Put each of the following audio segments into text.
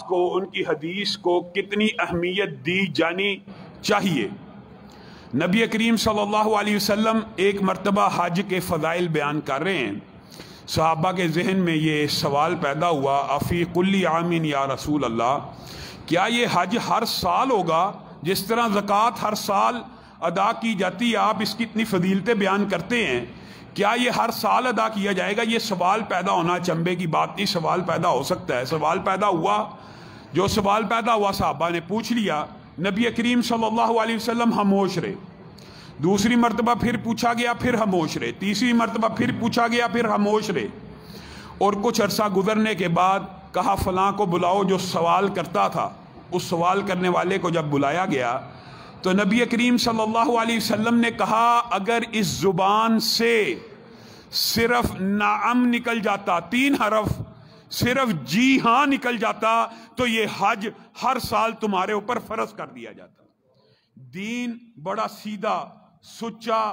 کو ان کی حدیث کو کتنی اہمیت دی جانی چاہیے۔ نبی کریم صلی اللہ علیہ وسلم ایک مرتبہ حج کے فضائل بیان کر رہے ہیں، صحابہ کے ذہن میں یہ سوال پیدا ہوا، افی کل عام یا رسول اللہ، کیا یہ حج ہر سال ہوگا؟ جس طرح زکوٰۃ ہر سال ادا کی جاتی ہے، آپ اس کی اتنی فضیلتیں بیان کرتے ہیں، کیا یہ ہر سال ادا کیا جائے گا؟ یہ سوال پیدا ہونا چنبے کی بات نہیں، سوال پیدا ہو سکتا ہے۔ سوال پیدا ہوا، جو سوال پیدا ہوا صحابہ نے پوچھ لیا، نبی کریم صلی اللہ علیہ وسلم خاموش رہے۔ دوسری مرتبہ پھر پوچھا گیا، پھر خاموش رہے۔ تیسری مرتبہ پھر پوچھا گیا، پھر خاموش رہے۔ اور کچھ عرصہ گزرنے کے بعد کہا فلاں کو بلاؤ جو سوال کرتا تھا۔ اس سوال کرنے والے کو جب بلایا گیا تو نبی کریم صلی اللہ علیہ وسلم نے کہا، اگر اس زبان سے صرف نعم نکل جاتا، 3 حرف، صرف جی ہاں نکل جاتا، تو یہ حج ہر سال تمہارے اوپر فرض کر دیا جاتا۔ دین بڑا سیدھا، سچا،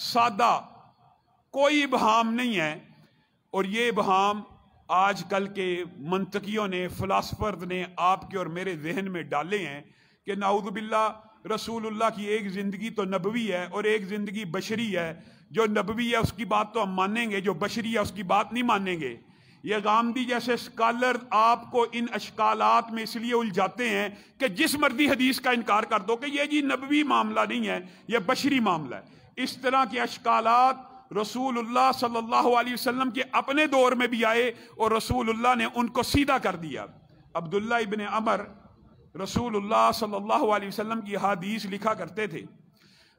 سادہ، کوئی ابہام نہیں ہے۔ اور یہ ابہام آج کل کے منطقیوں نے، فلاسفرز نے آپ کے اور میرے ذہن میں ڈالے ہیں کہ نعوذ باللہ رسول اللہ کی ایک زندگی تو نبوی ہے اور ایک زندگی بشری ہے۔ جو نبوی ہے اس کی بات تو ہم مانیں گے، جو بشری ہے اس کی بات نہیں مانیں گے۔ یہ غامدی جیسے اسکالر آپ کو ان اشکالات میں اس لیے الجھاتے ہیں کہ جس مرضی حدیث کا انکار کر دو کہ یہ جی نبوی معاملہ نہیں ہے، یہ بشری معاملہ ہے۔ اس طرح کے اشکالات رسول اللہ صلی اللہ علیہ وسلم کے اپنے دور میں بھی آئے اور رسول اللہ نے ان کو سیدھا کر دیا۔ عبداللہ ابن عمر رسول اللہ صلی اللہ علیہ وسلم کی حدیث لکھا کرتے تھے،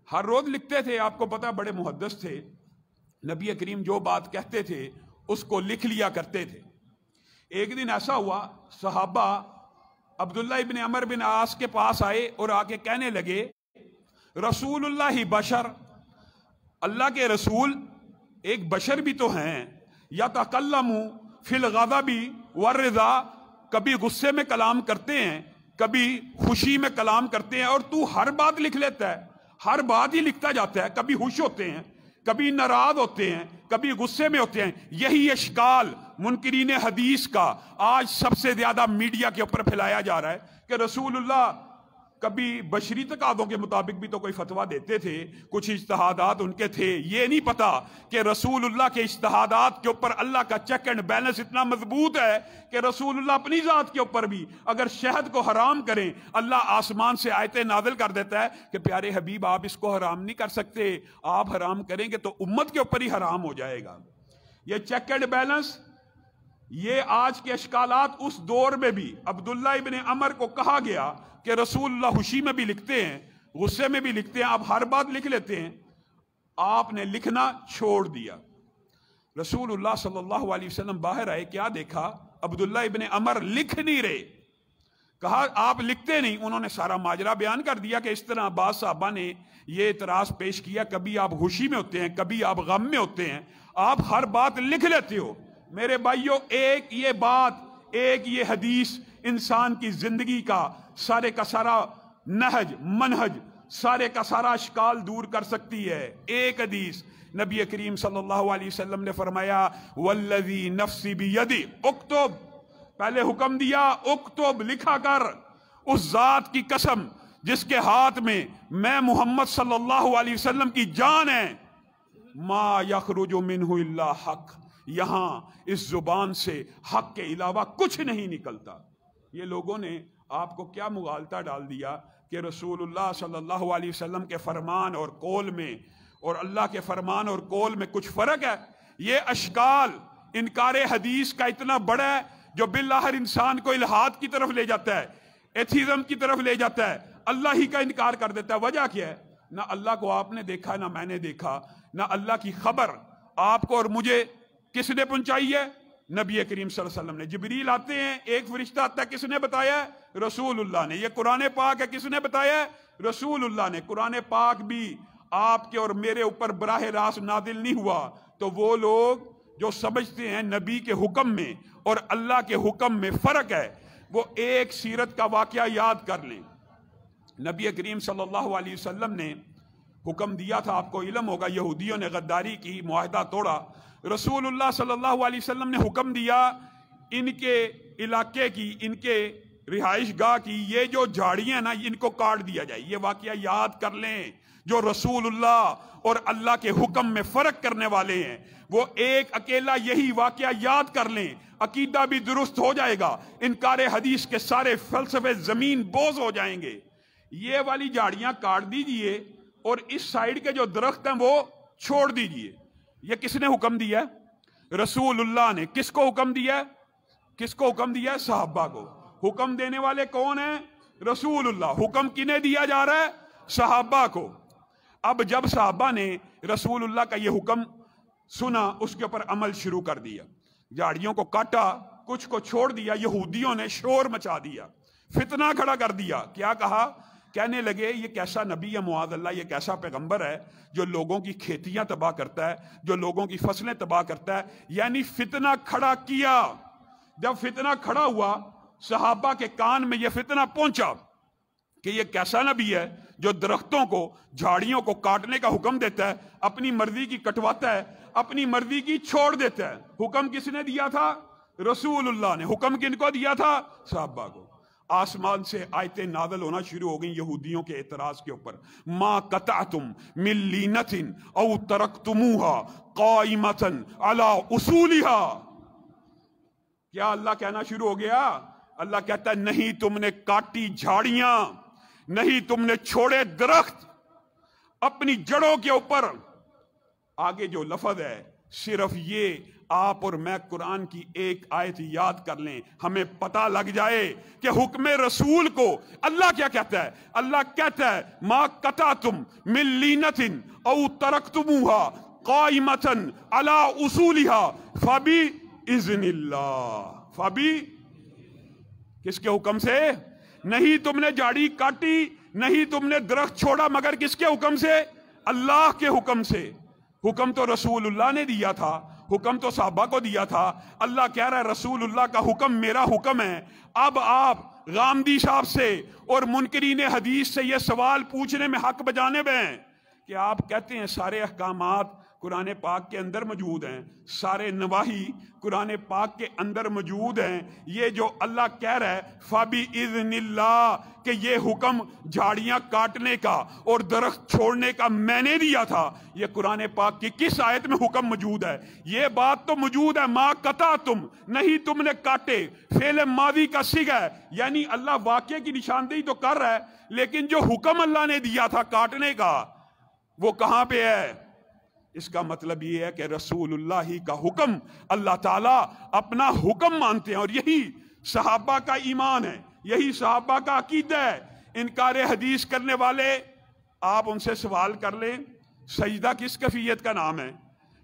ہر روز لکھتے تھے، آپ کو پتہ بڑے محدث تھے۔ نبی کریم جو بات کہتے تھے اس کو لکھ لیا کرتے تھے۔ ایک دن ایسا ہوا، صحابہ عبداللہ ابن عمر بن عاص کے پاس آئے اور آ کے کہنے لگے، رسول اللہ بشر، اللہ کے رسول ایک بشر بھی تو ہیں، یتکلم فی الغضب والرضا، کبھی غصے میں کلام کرتے ہیں، کبھی خوشی میں کلام کرتے ہیں، اور تو ہر بات لکھ لیتا ہے، ہر بات ہی لکھتا جاتا ہے، کبھی خوش ہوتے ہیں، کبھی ناراض ہوتے ہیں، کبھی غصے میں ہوتے ہیں۔ یہی اشکال منکرین حدیث کا آج سب سے زیادہ میڈیا کے اوپر پھیلایا جا رہا ہے کہ رسول اللہ کبھی بشری تقاضوں کے مطابق بھی تو کوئی فتویٰ دیتے تھے، کچھ اجتہادات ان کے تھے۔ یہ نہیں پتا کہ رسول اللہ کے اجتہادات کے اوپر اللہ کا چیک اینڈ بیلنس اتنا مضبوط ہے کہ رسول اللہ اپنی ذات کے اوپر بھی اگر شہد کو حرام کریں، اللہ آسمان سے آیتیں نازل کر دیتا ہے کہ پیارے حبیب آپ اس کو حرام نہیں کر سکتے، آپ حرام کریں گے تو امت کے اوپر ہی حرام ہو جائے گا۔ یہ چیک اینڈ بیلنس، یہ آج کے اشکالات اس دور میں بھی عبداللہ ابن عمر کو کہا گیا کہ رسول اللہ خوشی میں بھی لکھتے ہیں، غصے میں بھی لکھتے ہیں، آپ ہر بات لکھ لیتے ہیں۔ آپ نے لکھنا چھوڑ دیا۔ رسول اللہ صلی اللہ علیہ وسلم باہر آئے، کیا دیکھا؟ عبداللہ ابن عمر لکھ نہیں رہے۔ کہا آپ لکھتے نہیں۔ انہوں نے سارا ماجرا بیان کر دیا کہ اس طرح بعض صحابہ نے یہ اعتراض پیش کیا، کبھی آپ خوشی میں ہوتے ہیں، کبھی آپ غم میں ہوتے ہیں، آپ ہر بات لکھ لیتے ہو۔ میرے بھائیوں، ایک یہ بات، ایک یہ حدیث انسان کی زندگی کا سارے کا سارا نہج، منہج، سارے کا سارا اشکال دور کر سکتی ہے۔ ایک حدیث نبی کریم صلی اللہ علیہ وسلم نے فرمایا، والذی نفسی بیدی، اکتب، پہلے حکم دیا اکتب، لکھا کر، اس ذات کی قسم جس کے ہاتھ میں میں محمد صلی اللہ علیہ وسلم کی جان ہے، ما یخرج منہ الا حق، یہاں اس زبان سے حق کے علاوہ کچھ نہیں نکلتا۔ یہ لوگوں نے آپ کو کیا مغالطہ ڈال دیا کہ رسول اللہ صلی اللہ علیہ وسلم کے فرمان اور قول میں اور اللہ کے فرمان اور قول میں کچھ فرق ہے۔ یہ اشکال انکار حدیث کا اتنا بڑا ہے جو بالآخر انسان کو الحاد کی طرف لے جاتا ہے، ایتھیزم کی طرف لے جاتا ہے، اللہ ہی کا انکار کر دیتا ہے۔ وجہ کیا ہے؟ نہ اللہ کو آپ نے دیکھا، نہ میں نے دیکھا، نہ اللہ کی خبر آپ کو اور مجھے کس نے پہنچائی ہے؟ نبی کریم صلی اللہ علیہ وسلم نے۔ جبریل آتے ہیں، ایک فرشتہ آتا ہے، کس نے بتایا ہے؟ رسول اللہ نے۔ یہ قرآن پاک ہے، کس نے بتایا ہے؟ رسول اللہ نے۔ قرآن پاک بھی آپ کے اور میرے اوپر براہ راست نازل نہیں ہوا۔ تو وہ لوگ جو سمجھتے ہیں نبی کے حکم میں اور اللہ کے حکم میں فرق ہے، وہ ایک سیرت کا واقعہ یاد کر لیں۔ نبی کریم صلی اللہ علیہ وسلم نے حکم دیا تھا، آپ کو علم ہوگا، یہودیوں نے غداری کی، معاہدہ توڑا۔ رسول اللہ صلی اللہ علیہ وسلم نے حکم دیا ان کے علاقے کی، ان کے رہائش گاہ کی یہ جو جھاڑیاں نا ان کو کاٹ دیا جائے. یہ واقعہ یاد کر لیں. جو رسول اللہ اور اللہ کے حکم میں فرق کرنے والے ہیں وہ ایک اکیلا یہی واقعہ یاد کر لیں, عقیدہ بھی درست ہو جائے گا, انکار حدیث کے سارے فلسفے زمین بوز ہو جائیں گے. یہ والی جھاڑیاں کاٹ دیجئے اور اس سائیڈ کے جو درخت ہیں وہ چھوڑ دیجئے. یہ کس نے حکم دیا ہے؟ رسول اللہ نے. کس کو حکم دیا ہے؟ کس کو حکم دیا ہے؟ صحابہ کو. حکم دینے والے کون ہیں؟ رسول اللہ. حکم کنہیں دیا جا رہا ہے؟ صحابہ کو. اب جب صحابہ نے رسول اللہ کا یہ حکم سنا اس کے اوپر عمل شروع کر دیا. جھاڑیوں کو کاٹا, کچھ کو چھوڑ دیا. یہودیوں نے شور مچا دیا, فتنہ کھڑا کر دیا. کیا کہا؟ کہنے لگے یہ کیسا نبی ہے معاذ اللہ, یہ کیسا پیغمبر ہے جو لوگوں کی کھیتیاں تباہ کرتا ہے, جو لوگوں کی فصلیں تباہ کرتا ہے. یعنی فتنہ کھڑا کیا. جب فتنہ کھڑا ہوا صحابہ کے کان میں یہ فتنہ پہنچا کہ یہ کیسا نبی ہے جو درختوں کو, جھاڑیوں کو کاٹنے کا حکم دیتا ہے, اپنی مرضی کی کٹواتا ہے, اپنی مرضی کی چھوڑ دیتا ہے. حکم کس نے دیا تھا؟ رسول اللہ نے. حکم کن کو دیا تھا؟ صحابہ کو. آسمان سے آیتیں نازل ہونا شروع ہو گئیں یہودیوں کے اعتراض کے اوپر. ما قطعتم من لینۃ او ترکتموها قائمۃ علی اصولها. کیا اللہ کہنا شروع ہو گیا؟ اللہ کہتا ہے نہیں تم نے کاٹی جھاڑیاں, نہیں تم نے چھوڑے درخت اپنی جڑوں کے اوپر. آگے جو لفظ ہے صرف یہ آپ اور میں قرآن کی ایک آیت یاد کر لیں, ہمیں پتہ لگ جائے کہ حکم رسول کو اللہ کیا کہتا ہے. اللہ کہتا ہے ما قطعتم من لینۃ او ترکتموها قائمۃ علی اصولها فباذن اللہ. فبی کس کے حکم سے؟ نہیں تم نے جھاڑی کاٹی, نہیں تم نے درخت چھوڑا, مگر کس کے حکم سے؟ اللہ کے حکم سے. حکم تو رسول اللہ نے دیا تھا, حکم تو صحابہ کو دیا تھا. اللہ کہہ رہا ہے رسول اللہ کا حکم میرا حکم ہے. اب آپ غامدی صاحب سے اور منکرین حدیث سے یہ سوال پوچھنے میں حق بجانب ہیں کہ آپ کہتے ہیں سارے احکامات قرآن پاک کے اندر موجود ہیں, سارے نواہی قرآن پاک کے اندر موجود ہیں. یہ جو اللہ کہہ رہا ہے فَبِإِذْنِ اللَّهِ کہ یہ حکم جھاڑیاں کاٹنے کا اور درخت چھوڑنے کا میں نے دیا تھا, یہ قرآن پاک کی کس آیت میں حکم موجود ہے؟ یہ بات تو موجود ہے ما قطعتم, نہیں تم نے کاٹے. فعل ماضی کا صیغہ ہے, یعنی اللہ واقعے کی نشاندہی تو کر رہا ہے, لیکن جو حکم اللہ نے دیا تھا کاٹنے کا وہ کہاں پہ ہے؟ اس کا مطلب یہ ہے کہ رسول اللہ ہی کا حکم, اللہ تعالیٰ اپنا حکم مانتے ہیں, اور یہی صحابہ کا ایمان ہے, یہی صحابہ کا عقیدہ ہے. انکار حدیث کرنے والے آپ ان سے سوال کر لیں سجدہ کس کیفیت کا نام ہے,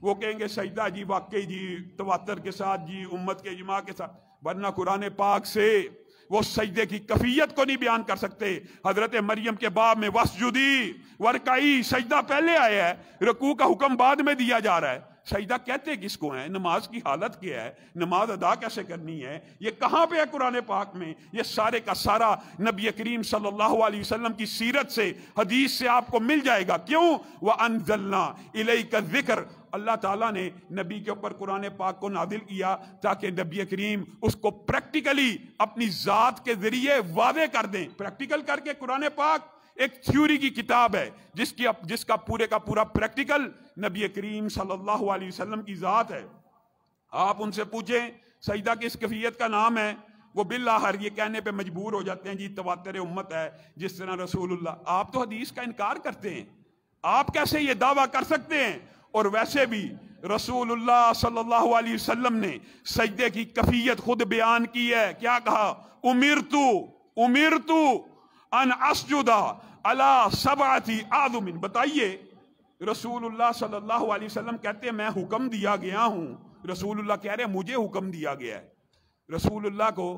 وہ کہیں گے سجدہ جی واقعی جی تواتر کے ساتھ جی امت کے اجماع کے ساتھ, ورنہ قرآن پاک سے وہ سجدے کی کیفیت کو نہیں بیان کر سکتے. حضرت مریم کے باب میں وسجدی ورکعی, سجدہ پہلے آیا ہے, رکوع کا حکم بعد میں دیا جا رہا ہے. سجدہ کہتے کس کو ہیں؟ نماز کی حالت کیا ہے, نماز ادا کیسے کرنی ہے, یہ کہاں پہ ہے قرآن پاک میں؟ یہ سارے کا سارا نبی کریم صلی اللہ علیہ وسلم کی سیرت سے, حدیث سے آپ کو مل جائے گا. کیوں؟ وَأَنزَلْنَا إِلَيْكَ الذِّكْرَ, اللہ تعالیٰ نے نبی کے اوپر قرآن پاک کو نازل کیا تاکہ نبی کریم اس کو پریکٹیکلی اپنی ذات کے ذریعے واضح کر دیں. پریکٹیکل کر کے قرآن پاک ایک تھیوری کی کتاب ہے جس کا پورے کا پورا پریکٹیکل نبی کریم صلی اللہ علیہ وسلم کی ذات ہے. آپ ان سے پوچھیں سجدہ کس کیفیت کا نام ہے, وہ بالآخر یہ کہنے پہ مجبور ہو جاتے ہیں جی تواتر امت ہے جس طرح رسول اللہ. آپ تو حدیث کا انکار کرتے ہیں, آپ کیسے یہ دعویٰ کر سکتے ہیں؟ اور ویسے بھی رسول اللہ صلی اللہ علیہ وسلم نے سجدے کی کیفیت خود بیان کی ہے. کیا کہا؟ امرتو ان اسجد علی سبعۃ اعظم. بتائیے رسول اللہ صلی اللہ علیہ وسلم کہتے ہیں میں حکم دیا گیا ہوں. رسول اللہ کہہ رہے ہیں مجھے حکم دیا گیا ہے. رسول اللہ کو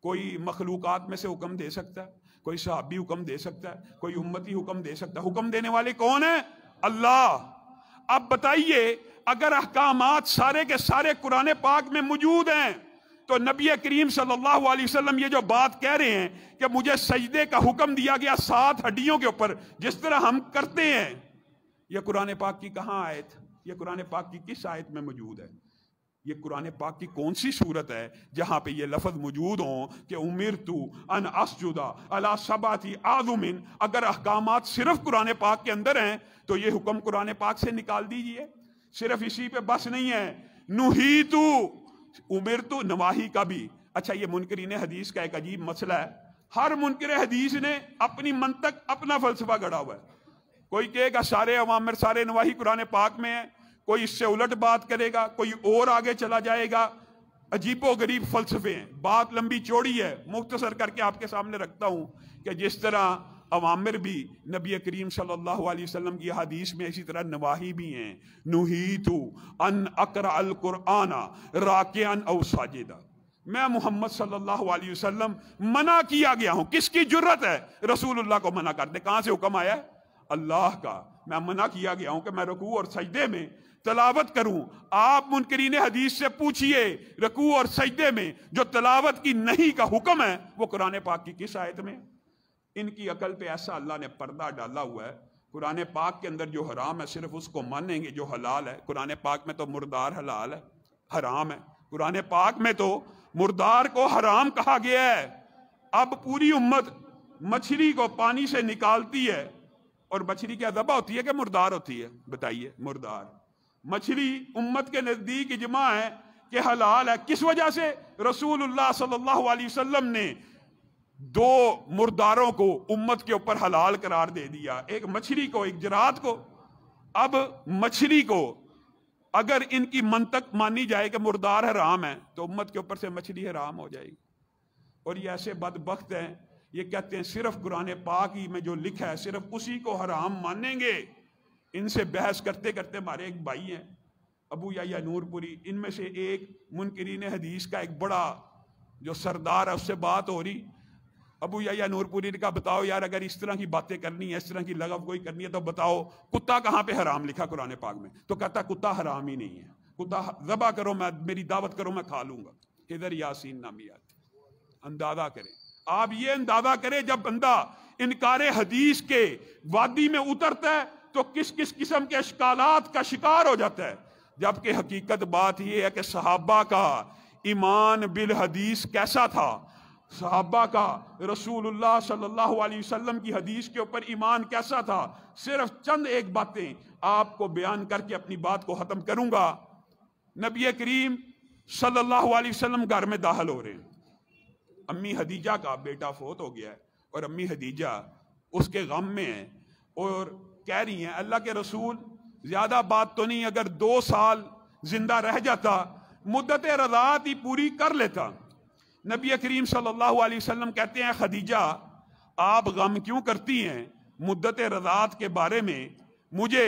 کوئی مخلوقات میں سے حکم دے سکتا ہے, کوئی صحابی حکم دے سکتا ہے, کوئی امتی حکم دے سکتا ہے. حکم دینے والے کون ہیں؟ اللہ. اب بتائیے اگر احکامات سارے کے سارے قرآن پاک میں موجود ہیں تو نبی کریم صلی اللہ علیہ وسلم یہ جو بات کہہ رہے ہیں کہ مجھے سجدے کا حکم دیا گیا 7 ہڈیوں کے اوپر جس طرح ہم کرتے ہیں, یہ قرآن پاک کی کہاں آیت, یہ قرآن پاک کی کس آیت میں موجود ہے؟ یہ قرآن پاک کی کون سی صورت ہے جہاں پہ یہ لفظ موجود ہوں کہ امرتو ان اسجد علی سبعۃ اعظم؟ اگر احکامات صرف قرآن پاک کے اندر ہیں تو یہ حکم قرآن پاک سے نکال دیجئے. صرف اسی پہ بس نہیں ہے. نہیتو، امرتو نواہی کا بھی. اچھا، یہ منکرین حدیث کا ایک عجیب مسئلہ ہے. ہر منکر حدیث نے اپنی منطق، اپنا فلسفہ گڑھا ہوا ہے. کوئی کہے گا سارے اوامر سارے نواہی قرآن پاک میں ہیں، کوئی اس سے الٹ بات کرے گا، کوئی اور آگے چلا جائے گا. عجیب و غریب فلسفے ہیں. بات لمبی چوڑی ہے، مختصر کر کے آپ کے سامنے رکھتا ہوں کہ جس طرح اوامر بھی نبی کریم صلی اللہ علیہ وسلم کی حدیث میں، اسی طرح نواہی بھی ہیں. نہیتو ان اقرأ القرآن راکعا او ساجدا. میں محمد صلی اللہ علیہ وسلم منع کیا گیا ہوں. کس کی جرت ہے رسول اللہ کو منع کر دے؟ کہاں سے حکم آیا ہے؟ اللہ کا. میں منع کیا گیا ہوں کہ میں رکوع اور سجدے میں تلاوت کروں. آپ منکرین حدیث سے پوچھئے رکوع اور سجدے میں جو تلاوت کی نہیں کا حکم ہے وہ قرآن پاک کی کس آیت میں؟ ان کی عقل پہ ایسا اللہ نے پردہ ڈالا ہوا ہے. قرآن پاک کے اندر جو حرام ہے صرف اس کو مانیں گے، جو حلال ہے. قرآن پاک میں تو مردار حلال ہے، حرام ہے. قرآن پاک میں تو مردار کو حرام کہا گیا ہے. اب پوری امت مچھلی کو پانی سے نکالتی ہے، اور مچھلی کیا ذبح ہوتی ہے کہ مردار ہوتی ہے؟ بتائیے. مردار. مچھلی امت کے نزدیک اجماع ہے کہ حلال ہے. کس وجہ سے؟ رسول اللہ صلی اللہ علیہ وسلم نے دو مرداروں کو امت کے اوپر حلال قرار دے دیا، ایک مچھلی کو، ایک جراد کو. اب مچھلی کو اگر ان کی منطق مانی جائے کہ مردار حرام ہے تو امت کے اوپر سے مچھلی حرام ہو جائے گی. اور یہ ایسے بدبخت ہیں، یہ کہتے ہیں صرف قرآن پاک ہی میں جو لکھا ہے صرف اسی کو حرام مانیں گے. ان سے بحث کرتے کرتے ہمارے ایک بھائی ہیں ابو یحییٰ نور پوری، ان میں سے ایک منکرین حدیث کا ایک بڑا جو سردار ہے اس سے بات ہو رہی. ابو یحییٰ نور پوری نے کہا بتاؤ یار، اگر اس طرح کی باتیں کرنی ہے، اس طرح کی لغو کوئی کرنی ہے تو بتاؤ کتا کہاں پہ حرام لکھا قرآن پاک میں؟ تو کہتا کتا حرام ہی نہیں ہے. کتا ذبح کرو، میں میری دعوت کرو، میں کھا لوں گا. ادھر یاسین نامی آتی. اندازہ کریں آپ، یہ اندازہ کریں جب بندہ انکار حدیث کے وادی میں اترتا ہے تو کس کس قسم کے اشکالات کا شکار ہو جاتا ہے. جبکہ حقیقت بات یہ ہے کہ صحابہ کا ایمان بالحدیث کیسا تھا. صحابہ کا رسول اللہ صلی اللہ علیہ وسلم کی حدیث کے اوپر ایمان کیسا تھا. صرف چند ایک باتیں آپ کو بیان کر کے اپنی بات کو ختم کروں گا. نبی کریم صلی اللہ علیہ وسلم گھر میں داخل ہو رہے ہیں. امی خدیجہ کا بیٹا فوت ہو گیا ہے اور امی خدیجہ اس کے غم میں ہیں اور کہہ رہی ہیں اللہ کے رسول زیادہ بات تو نہیں، اگر 2 سال زندہ رہ جاتا مدت رضاعت ہی پوری کر لیتا. نبی کریم صلی اللہ علیہ وسلم کہتے ہیں خدیجہ آپ غم کیوں کرتی ہیں؟ مدت رضاعت کے بارے میں مجھے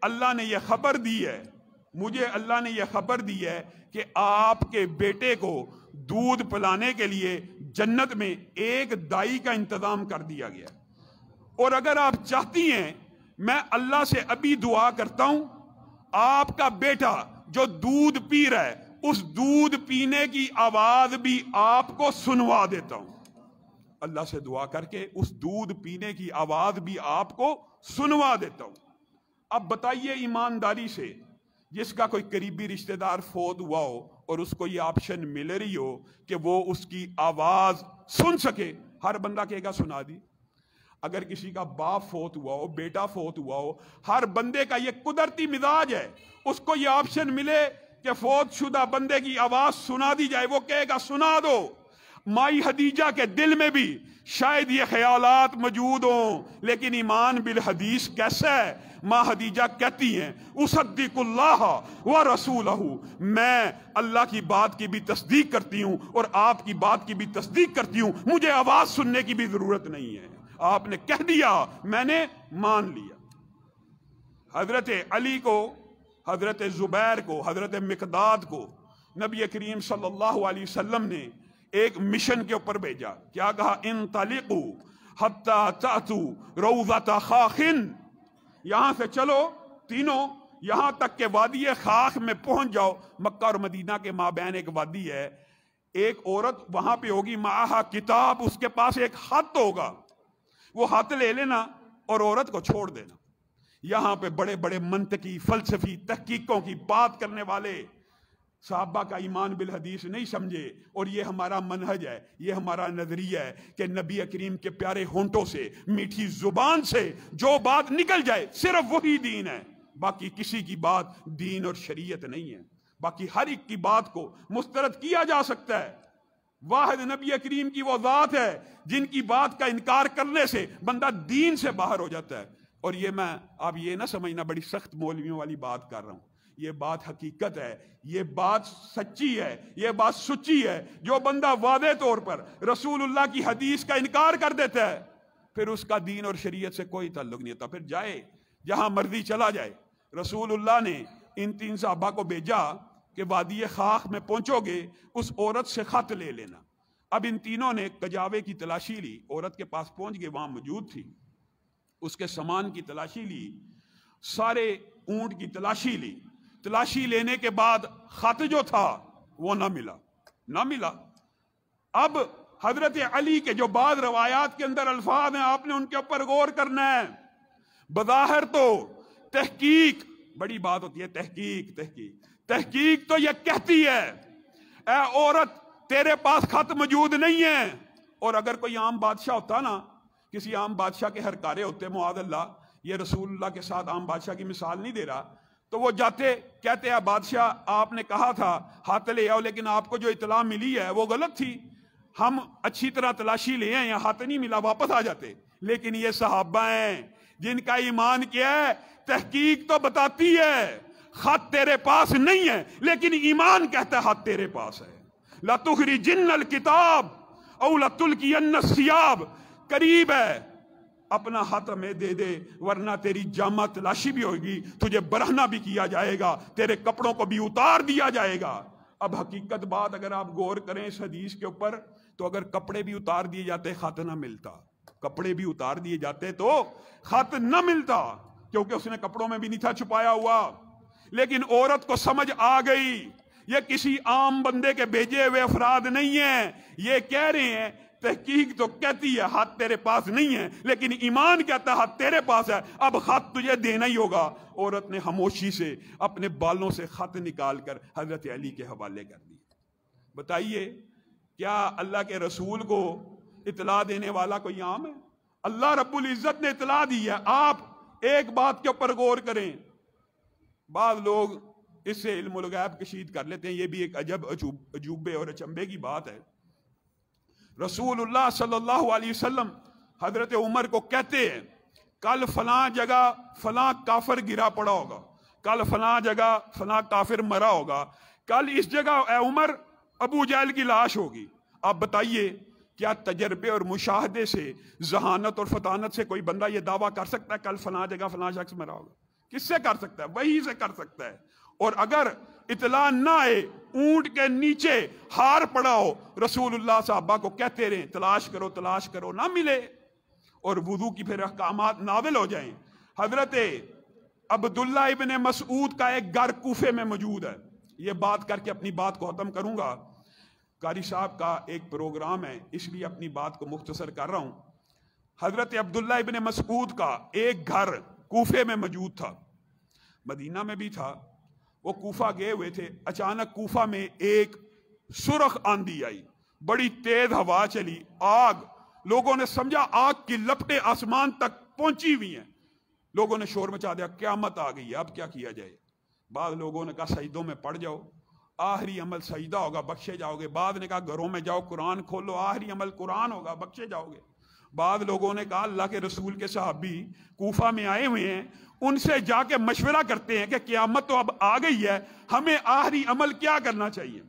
اللہ نے یہ خبر دی ہے، اللہ نے یہ خبر دی ہے کہ آپ کے بیٹے کو دودھ پلانے کے لیے جنت میں ایک دائی کا انتظام کر دیا گیا. اور اگر آپ چاہتی ہیں میں اللہ سے ابھی دعا کرتا ہوں آپ کا بیٹا جو دودھ پی رہا ہے اس دودھ پینے کی آواز بھی آپ کو سنوا دیتا ہوں. اللہ سے دعا کر کے اس دودھ پینے کی آواز بھی آپ کو سنوا دیتا ہوں. اب بتائیے ایمانداری سے، جس کا کوئی قریبی رشتہ دار فوت ہوا ہو اور اس کو یہ آپشن مل رہی ہو کہ وہ اس کی آواز سن سکے، ہر بندہ کہے گا سنا دی. اگر کسی کا باپ فوت ہوا ہو، بیٹا فوت ہوا ہو، ہر بندے کا یہ قدرتی مزاج ہے، اس کو یہ آپشن ملے کہ فوت شدہ بندے کی آواز سنا دی جائے، وہ کہے گا سنا دو. مائی خدیجہ کے دل میں بھی شاید یہ خیالات موجود ہوں، لیکن ایمان بالحدیث کیسا ہے؟ ماں خدیجہ کہتی ہیں اصدق اللہ و رسولہ، میں اللہ کی بات کی بھی تصدیق کرتی ہوں اور آپ کی بات کی بھی تصدیق کرتی ہوں، مجھے آواز سننے کی بھی ضرورت نہیں ہے. آپ نے کہہ دیا میں نے مان لیا. حضرت علی کو، حضرت زبیر کو، حضرت مقداد کو نبی کریم صلی اللہ علیہ وسلم نے ایک مشن کے اوپر بھیجا. کیا کہا؟ انطلقوا حتی تأتوا روضۃ خاخ، یہاں سے چلو تینوں یہاں تک کہ وادی خاخ میں پہنچ جاؤ. مکہ اور مدینہ کے مابین ایک وادی ہے، ایک عورت وہاں پہ ہوگی، معہا کتاب، اس کے پاس ایک خط ہوگا، وہ خط لے لینا اور عورت کو چھوڑ دینا. یہاں پہ بڑے بڑے منطقی فلسفی تحقیقوں کی بات کرنے والے صحابہ کا ایمان بالحدیث نہیں سمجھے، اور یہ ہمارا منہج ہے، یہ ہمارا نظریہ ہے کہ نبی کریم کے پیارے ہونٹوں سے، میٹھی زبان سے جو بات نکل جائے صرف وہی دین ہے، باقی کسی کی بات دین اور شریعت نہیں ہے۔ باقی ہر ایک کی بات کو مسترد کیا جا سکتا ہے، واحد نبی کریم کی وہ ذات ہے جن کی بات کا انکار کرنے سے بندہ دین سے باہر ہو جاتا ہے۔ اور یہ میں، آپ یہ نہ سمجھنا بڑی سخت مولویوں والی بات کر رہا ہوں، یہ بات حقیقت ہے، یہ بات سچی ہے، یہ بات سچی ہے۔ جو بندہ واضح طور پر رسول اللہ کی حدیث کا انکار کر دیتا ہے، پھر اس کا دین اور شریعت سے کوئی تعلق نہیں ہوتا، پھر جائے جہاں مرضی چلا جائے۔ رسول اللہ نے ان 3 صحابہ کو بھیجا کہ وادی خاک میں پہنچو گے، اس عورت سے خط لے لینا۔ اب ان تینوں نے کجاوے کی تلاشی لی، عورت کے پاس پہنچ گئے، وہاں موجود تھی، اس کے سامان کی تلاشی لی، سارے اونٹ کی تلاشی لی، تلاشی لینے کے بعد خط جو تھا وہ نہ ملا۔ اب حضرت علی کے جو بعض روایات کے اندر الفاظ ہیں، آپ نے ان کے اوپر غور کرنا ہے۔ بظاہر تو تحقیق بڑی بات ہوتی ہے، تحقیق تو یہ کہتی ہے اے عورت تیرے پاس خط موجود نہیں ہے۔ اور اگر کوئی عام بادشاہ ہوتا نا، کسی عام بادشاہ کے ہرکارے ہوتے، معاذ اللہ، یہ رسول اللہ کے ساتھ عام بادشاہ کی مثال نہیں دے رہا، تو وہ جاتے کہتے ہیں بادشاہ آپ نے کہا تھا ہاتھ لے آؤ، لیکن آپ کو جو اطلاع ملی ہے وہ غلط تھی، ہم اچھی طرح تلاشی لے آئے، ہاتھ نہیں ملا، واپس آ جاتے۔ لیکن یہ صحابہ ہیں جن کا ایمان کیا ہے، تحقیق تو بتاتی ہے خط تیرے پاس نہیں ہے، لیکن ایمان کہتا ہے خط تیرے پاس ہے۔ لَتُخْرِجِنَّ الْكِتَابَ اَوْ لَتُلْقِيَنَّ الثِّيَابَ، قریب ہے، اپنا ہاتھ ہمیں دے دے ورنہ تیری جامہ تلاشی بھی ہوگی، تجھے برہنہ بھی کیا جائے گا، تیرے کپڑوں کو بھی اتار دیا جائے گا۔ اب حقیقت بات اگر آپ غور کریں اس حدیث کے اوپر، تو اگر کپڑے بھی اتار دیے جاتے خط نہ ملتا، کپڑے بھی اتار دیے جاتے تو خط نہ ملتا، کیونکہ اس نے کپڑوں میں بھی نہیں تھا چھپایا ہوا۔ لیکن عورت کو سمجھ آ گئی یہ کسی عام بندے کے بھیجے ہوئے افراد نہیں ہیں، یہ کہہ رہے ہیں تحقیق تو کہتی ہے ہاتھ تیرے پاس نہیں ہے، لیکن ایمان کہتا ہے ہاتھ تیرے پاس ہے، اب خط تجھے دینا ہی ہوگا۔ عورت نے خاموشی سے اپنے بالوں سے خط نکال کر حضرت علی کے حوالے کر دی۔ بتائیے کیا اللہ کے رسول کو اطلاع دینے والا کوئی عام ہے؟ اللہ رب العزت نے اطلاع دی ہے۔ آپ ایک بات کے اوپر غور کریں، بعض لوگ اس سے علم الغیب کشید کر لیتے ہیں، یہ بھی ایک عجب عجوبے اور اچنبے کی بات ہے۔ رسول اللہ صلی اللہ علیہ وسلم حضرت عمر کو کہتے ہیں کل فلاں جگہ فلاں کافر گرا پڑا ہوگا، کل فلاں جگہ فلاں کافر مرا ہوگا، کل اس جگہ اے عمر ابو جہل کی لاش ہوگی۔ آپ بتائیے کیا تجربے اور مشاہدے سے، ذہانت اور فطانت سے کوئی بندہ یہ دعویٰ کر سکتا ہے کل فلاں جگہ فلاں شخص مرا ہوگا؟ کس سے کر سکتا ہے؟ وہی سے کر سکتا ہے۔ اور اگر اطلاع نہ آئے، اونٹ کے نیچے ہار پڑا ہو، رسول اللہ صحابہ کو کہتے رہے تلاش کرو، نہ ملے، اور وضو کی پھر احکامات نازل ہو جائیں۔ حضرت عبداللہ ابن مسعود کا ایک گھر کوفے میں موجود ہے۔ یہ بات کر کے اپنی بات کو ختم کروں گا، قاری صاحب کا ایک پروگرام ہے اس لیے اپنی بات کو مختصر کر رہا ہوں۔ حضرت عبداللہ ابن مسعود کا ایک گھر کوفے میں موجود تھا، مدینہ میں بھی تھا، وہ کوفہ گئے ہوئے تھے، اچانک کوفہ میں ایک سرخ آندھی آئی، بڑی تیز ہوا چلی، آگ، لوگوں نے سمجھا آگ کی لپٹیں آسمان تک پہنچی ہوئی ہیں، لوگوں نے شور مچا دیا قیامت آ گئی ہے، اب کیا کیا جائے؟ بعض لوگوں نے کہا سجدوں میں پڑ جاؤ، آخری عمل سجدہ ہوگا بخشے جاؤ گے، بعض نے کہا گھروں میں جاؤ قرآن کھولو، آخری عمل قرآن ہوگا بخشے جاؤ گے، بعض لوگوں نے کہا اللہ کے رسول کے صحابی کوفہ میں آئے ہوئے ہیں، ان سے جا کے مشورہ کرتے ہیں کہ قیامت تو اب آ گئی ہے، ہمیں آخری عمل کیا کرنا چاہیے؟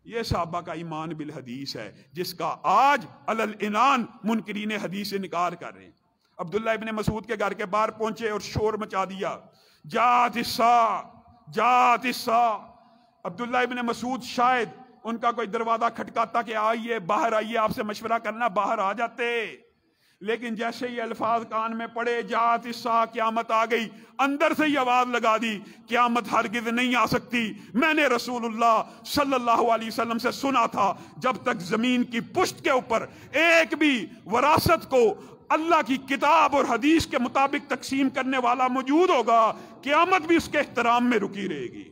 یہ صحابہ کا ایمان بالحدیث ہے جس کا آج علی العنان منکرین حدیث سے انکار کر رہے ہیں۔ عبداللہ ابن مسعود کے گھر کے باہر پہنچے اور شور مچا دیا، جات الساعہ۔ عبداللہ ابن مسعود شاید ان کا کوئی دروازہ کھٹکاتا کہ آئیے باہر آئیے آپ سے مشورہ کرنا، باہر آ جاتے، لیکن جیسے یہ الفاظ کان میں پڑے جات الساعہ قیامت آ گئی، اندر سے ہی آواز لگا دی قیامت ہرگز نہیں آ سکتی، میں نے رسول اللہ صلی اللہ علیہ وسلم سے سنا تھا جب تک زمین کی پشت کے اوپر ایک بھی وراثت کو اللہ کی کتاب اور حدیث کے مطابق تقسیم کرنے والا موجود ہوگا، قیامت بھی اس کے احترام میں رکی رہے گی۔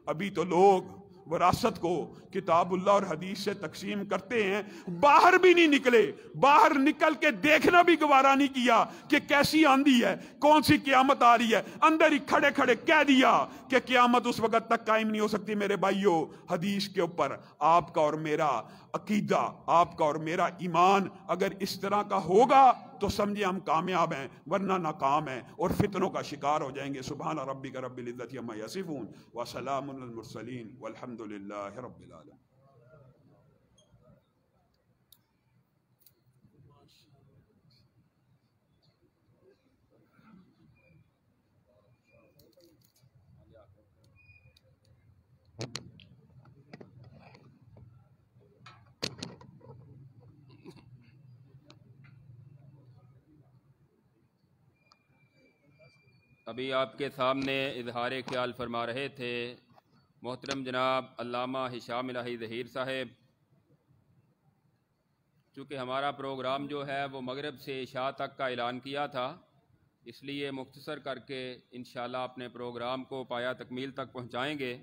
ابھی تو لوگ وراثت کو کتاب اللہ اور حدیث سے تقسیم کرتے ہیں، باہر بھی نہیں نکلے، باہر نکل کے دیکھنا بھی گوارا نہیں کیا کہ کیسی آندھی ہے، کون سی قیامت آ رہی ہے، اندر ہی کھڑے کھڑے کہہ دیا کہ قیامت اس وقت تک قائم نہیں ہو سکتی۔ میرے بھائیو، حدیث کے اوپر آپ کا اور میرا عقیدہ، آپ کا اور میرا ایمان اگر اس طرح کا ہوگا تو سمجھے ہم کامیاب ہیں، ورنہ ناکام ہیں اور فتنوں کا شکار ہو جائیں گے۔ سبحان ربک رب العزت عما یصفون وسلام علی المرسلین والحمد للہ رب العالمین۔ ابھی آپ کے سامنے اظہار خیال فرما رہے تھے محترم جناب علامہ ہشام الہی ظہیر صاحب۔ چونکہ ہمارا پروگرام جو ہے وہ مغرب سے عشاء تک کا اعلان کیا تھا، اس لیے مختصر کر کے انشاءاللہ اپنے پروگرام کو پایہ تکمیل تک پہنچائیں گے۔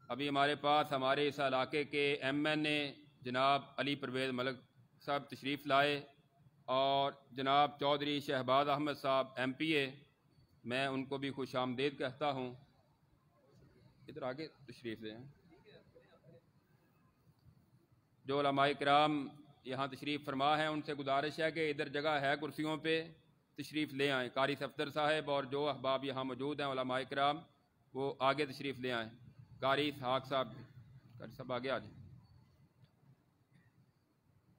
ابھی ہمارے پاس ہمارے اس علاقے کے ایم این اے جناب علی پرویز ملک صاحب تشریف لائے اور جناب چودھری شہباز احمد صاحب ایم پی اے، میں ان کو بھی خوش آمدید کہتا ہوں۔ ادھر آگے تشریف لیں۔ جو علماء کرام یہاں تشریف فرما ہیں ان سے گزارش ہے کہ ادھر جگہ ہے کرسیوں پہ، تشریف لے آئیں۔ قاری صفدر صاحب اور جو احباب یہاں موجود ہیں علماء کرام وہ آگے تشریف لے آئیں۔ قاری اسحاق صاحب، قاری صاحب آگے آ جائیں۔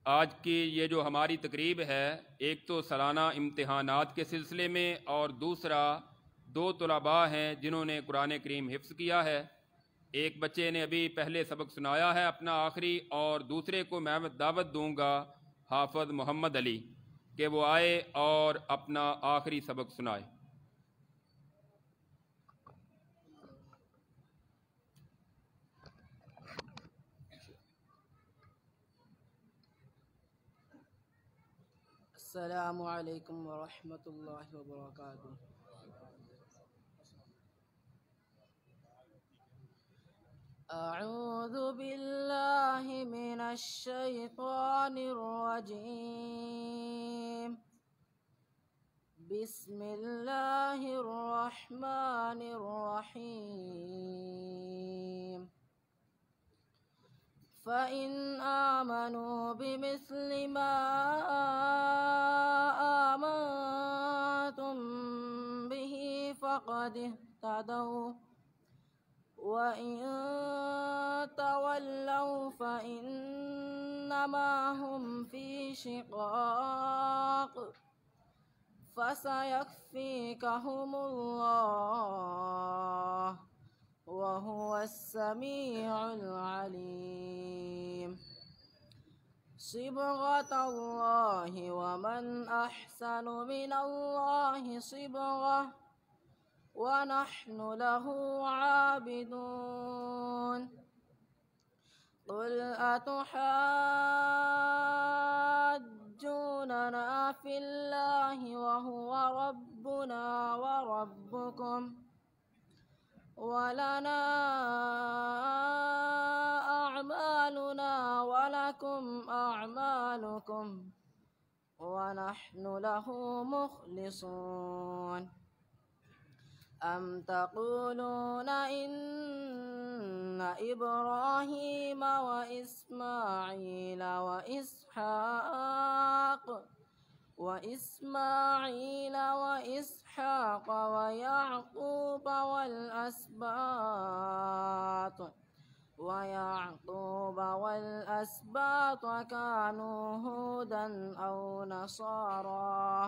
آج کی یہ جو ہماری تقریب ہے، ایک تو سالانہ امتحانات کے سلسلے میں اور دوسرا دو طلباء ہیں جنہوں نے قرآن کریم حفظ کیا ہے۔ ایک بچے نے ابھی پہلے سبق سنایا ہے اپنا آخری، اور دوسرے کو میں دعوت دوں گا حافظ محمد علی کہ وہ آئے اور اپنا آخری سبق سنائے۔ السلام علیکم ورحمۃ اللہ وبرکاتہ۔ اعوذ باللہ من الشیطان الرجیم، بسم اللہ الرحمن الرحیم۔ فَإِنْ آمَنُوا بِمِثْلِ مَا آمَنْتُمْ بِهِ فَقَدِ اهْتَدَوْا، وَإِنْ تَوَلَّوْا فَإِنَّمَا هُمْ فِي شِقَاقٍ فَسَيَكْفِيكَهُمُ اللَّهُ وَهُوَ السَّمِيعُ الْعَلِيمُ۔ صِبْغَةَ اللَّهِ وَمَنْ أَحْسَنُ مِنَ اللَّهِ صِبْغَةً وَنَحْنُ لَهُ عَابِدُونَ۔ قُلْ أَتُحَاجُّونَنَا فِي اللَّهِ وَهُوَ رَبُّنَا وَرَبُّكُمْ وَلَنَا أَعْمَالُنَا وَلَكُمْ أَعْمَالُكُمْ وَنَحْنُ لَهُ مُخْلِصُونَ۔ أَمْ تَقُولُونَ إِنَّ إِبْرَاهِيمَ وَإِسْمَاعِيلَ وَإِسْحَاقَ وَيَعْقُوبَ وَالْأَسْبَاطَ كَانُوا هُودًا أَوْ نَصَارَىٰ،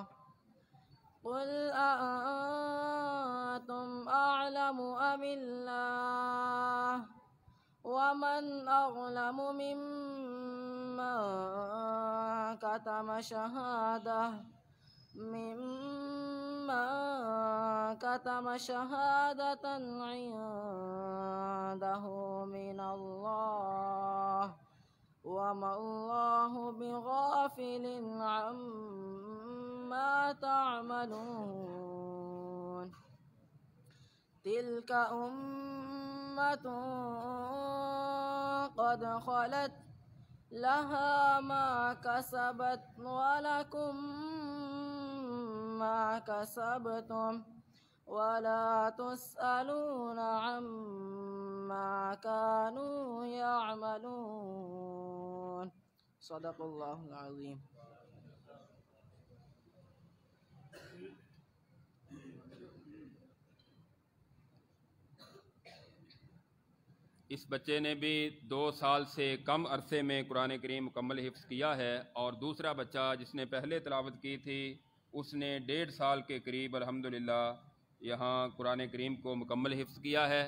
قُلْ أَأَنْتُمْ أَعْلَمُ أَمِ اللَّهُ، وَمَنْ أَظْلَمُ مِمَّنْ كَتَمَ شَهَادَةً عِندَهُ مِنَ اللَّهِ، وَمَا اللَّهُ بِغَافِلٍ عَمَّا تَعْمَلُونَ۔ تِلْكَ أُمَّةٌ قد خلت لها ما كسبت ولكم ما كسبتم ولا تسألون عما كانوا يعملون صدق الله العظيم. اس بچے نے بھی 2 سال سے کم عرصے میں قرآن کریم مکمل حفظ کیا ہے، اور دوسرا بچہ جس نے پہلے تلاوت کی تھی اس نے 1.5 سال کے قریب الحمدللہ یہاں قرآن کریم کو مکمل حفظ کیا ہے.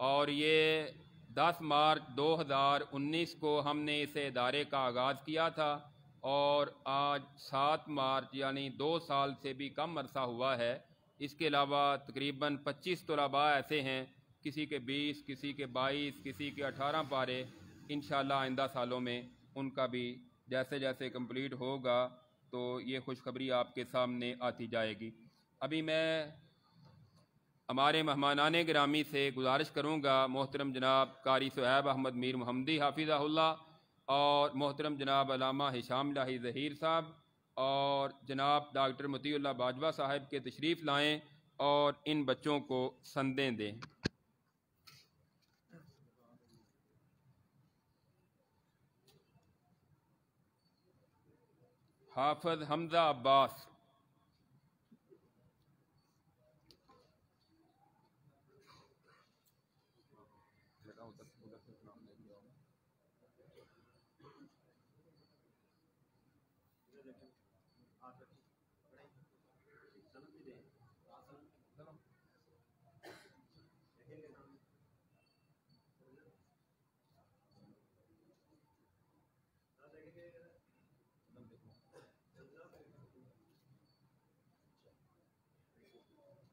اور یہ 10 مارچ 2019 کو ہم نے اس ادارے کا آغاز کیا تھا، اور آج 7 مارچ یعنی 2 سال سے بھی کم عرصہ ہوا ہے. اس کے علاوہ تقریباً 25 طلباء ایسے ہیں، کسی کے 20، کسی کے 22، کسی کے 18 پارے. انشاءاللہ آئندہ سالوں میں ان کا بھی جیسے جیسے کمپلیٹ ہوگا تو یہ خوشخبری آپ کے سامنے آتی جائے گی. ابھی میں ہمارے مہمانان گرامی سے گزارش کروں گا، محترم جناب قاری صہیب احمد میر محمدی حافظہ اللہ، اور محترم جناب علامہ ہشام الہی ظہیر صاحب، اور جناب ڈاکٹر مطیع اللہ باجوہ صاحب کے تشریف لائیں اور ان بچوں کو سندیں دیں. حافظ حمزہ عباس.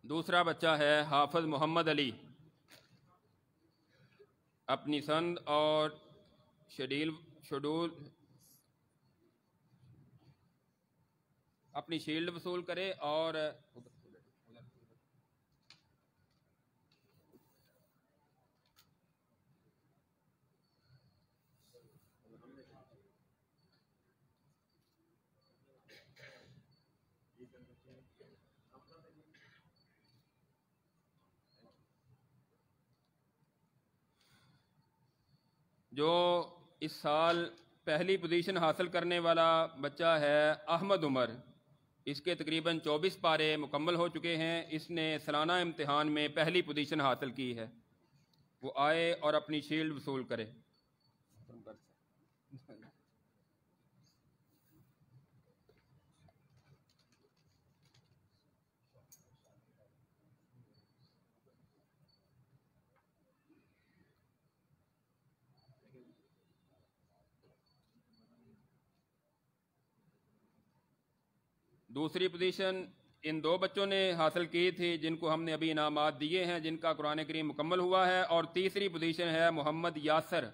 دوسرا بچہ ہے حافظ محمد علی. اپنی سند اور اپنی شیلڈ وصول کرے اور جو اس سال پہلی پوزیشن حاصل کرنے والا بچہ ہے احمد عمر. اس کے تقریباً 24 پارے مکمل ہو چکے ہیں. اس نے سالانہ امتحان میں پہلی پوزیشن حاصل کی ہے. وہ آئے اور اپنی شیلڈ وصول کرے. دوسری پوزیشن ان 2 بچوں نے حاصل کی تھی جن کو ہم نے ابھی انعامات دیے ہیں، جن کا قرآن کریم مکمل ہوا ہے. اور تیسری پوزیشن ہے محمد یاسر.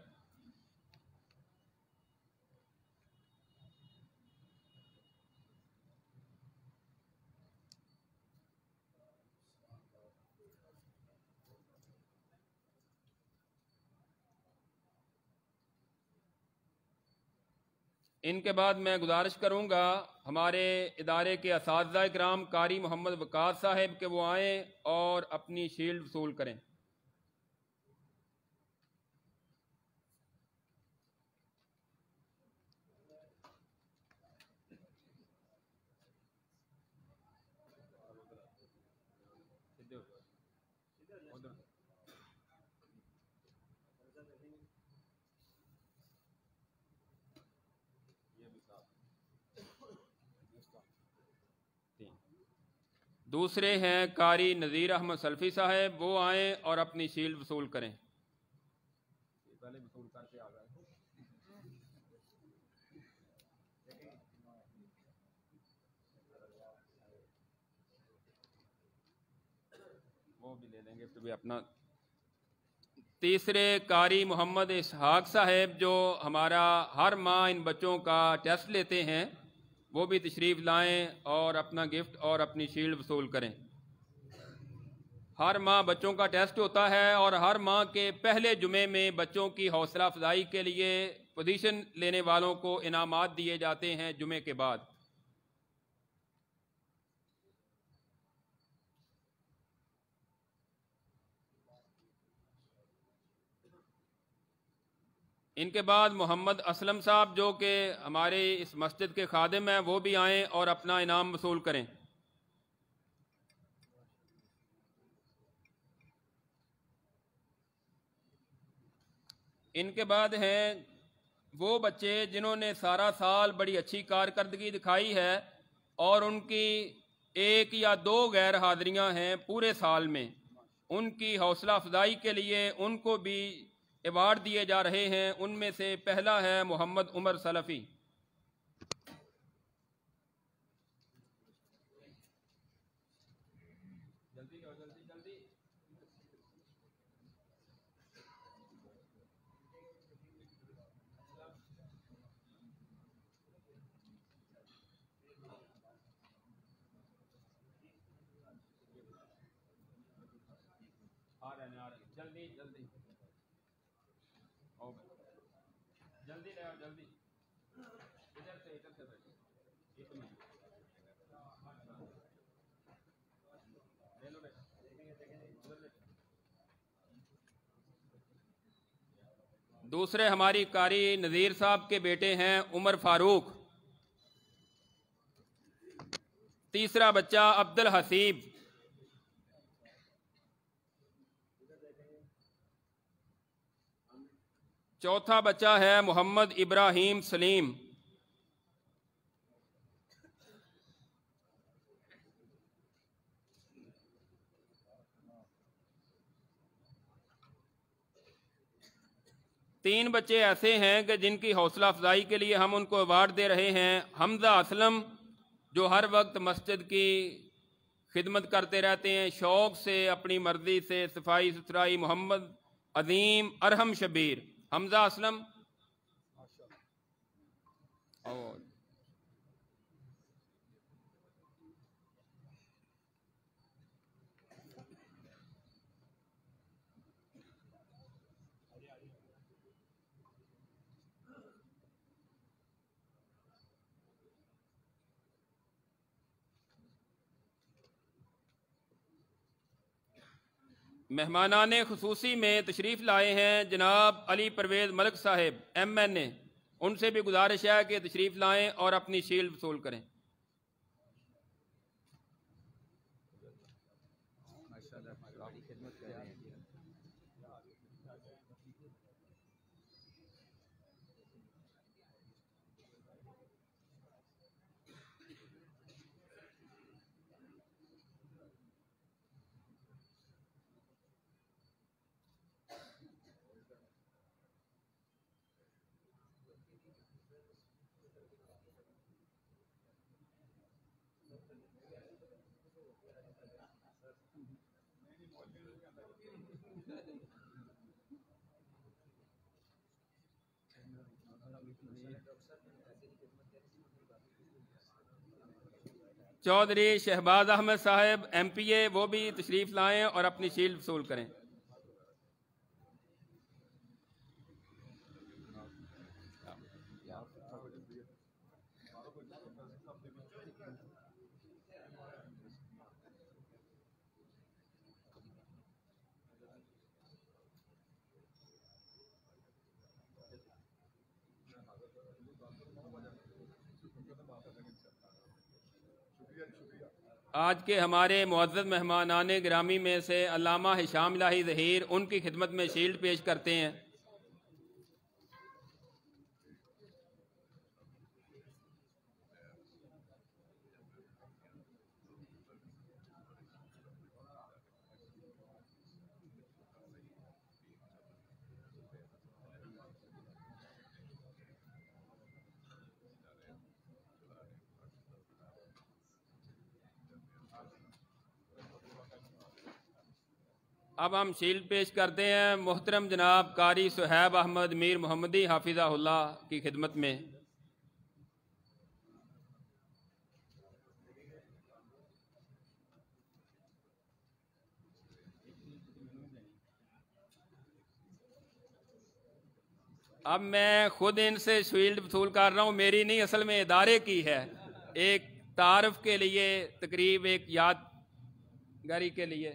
ان کے بعد میں گزارش کروں گا ہمارے ادارے کے اساتذہ کرام قاری محمد وقاص صاحب کہ وہ آئیں اور اپنی شیلڈ وصول کریں. دوسرے ہیں قاری نذیر احمد سلفی صاحب، وہ آئیں اور اپنی شیلڈ وصول کریں. پہلے وصول کر کے آ گئے. وہ بھی لے لیں گے پھر بھی اپنا. تیسرے قاری محمد اسحاق صاحب جو ہمارا ہر ماہ ان بچوں کا ٹیسٹ لیتے ہیں، وہ بھی تشریف لائیں اور اپنا گفٹ اور اپنی شیلڈ وصول کریں. ہر ماہ بچوں کا ٹیسٹ ہوتا ہے اور ہر ماہ کے پہلے جمعے میں بچوں کی حوصلہ افزائی کے لیے پوزیشن لینے والوں کو انعامات دیے جاتے ہیں جمعے کے بعد۔ ان کے بعد محمد اسلم صاحب جو کہ ہمارے اس مسجد کے خادم ہیں وہ بھی آئیں اور اپنا انعام وصول کریں۔ ان کے بعد ہیں وہ بچے جنہوں نے سارا سال بڑی اچھی کارکردگی دکھائی ہے اور ان کی 1 یا 2 غیر حاضریاں ہیں پورے سال میں، ان کی حوصلہ افزائی کے لیے ان کو بھی ایوارڈ دیے جا رہے ہیں۔ ان میں سے پہلا ہے محمد عمر سلفی۔ جلدی جلدی جلدی لے آؤ، جلدی ادھر سے بیٹھو، لے لو بیٹا۔ دوسرے ہماری قاری نذیر صاحب کے بیٹے ہیں عمر فاروق۔ تیسرا بچہ عبد الحسیب۔ چوتھا بچہ ہے محمد ابراہیم سلیم۔ تین بچے ایسے ہیں کہ جن کی حوصلہ افزائی کے لیے ہم ان کو ایوارڈ دے رہے ہیں۔ حمزہ اسلم جو ہر وقت مسجد کی خدمت کرتے رہتے ہیں شوق سے، اپنی مرضی سے، صفائی ستھرائی۔ محمد عظیم ارحم شبیر۔ حمزہ اسلم مہمانان خصوصی میں تشریف لائے ہیں جناب علی پرویز ملک صاحب MNA، ان سے بھی گزارش ہے کہ تشریف لائیں اور اپنی شیلڈ وصول کریں۔ چودھری شہباز احمد صاحب MPA وہ بھی تشریف لائیں اور اپنی شیلڈ وصول کریں۔ آج کے ہمارے معزز مہمانان گرامی میں سے علامہ ہشام الہی ظہیر ان کی خدمت میں شیلڈ پیش کرتے ہیں۔ اب ہم شیلڈ پیش کرتے ہیں محترم جناب قاری صہیب احمد میر محمدی حافظہ اللہ کی خدمت میں۔ اب میں خود ان سے شیلڈ وصول کر رہا ہوں، میری نہیں، اصل میں ادارے کی ہے، ایک تعارف کے لیے تقریب، ایک یادگاری کے لیے۔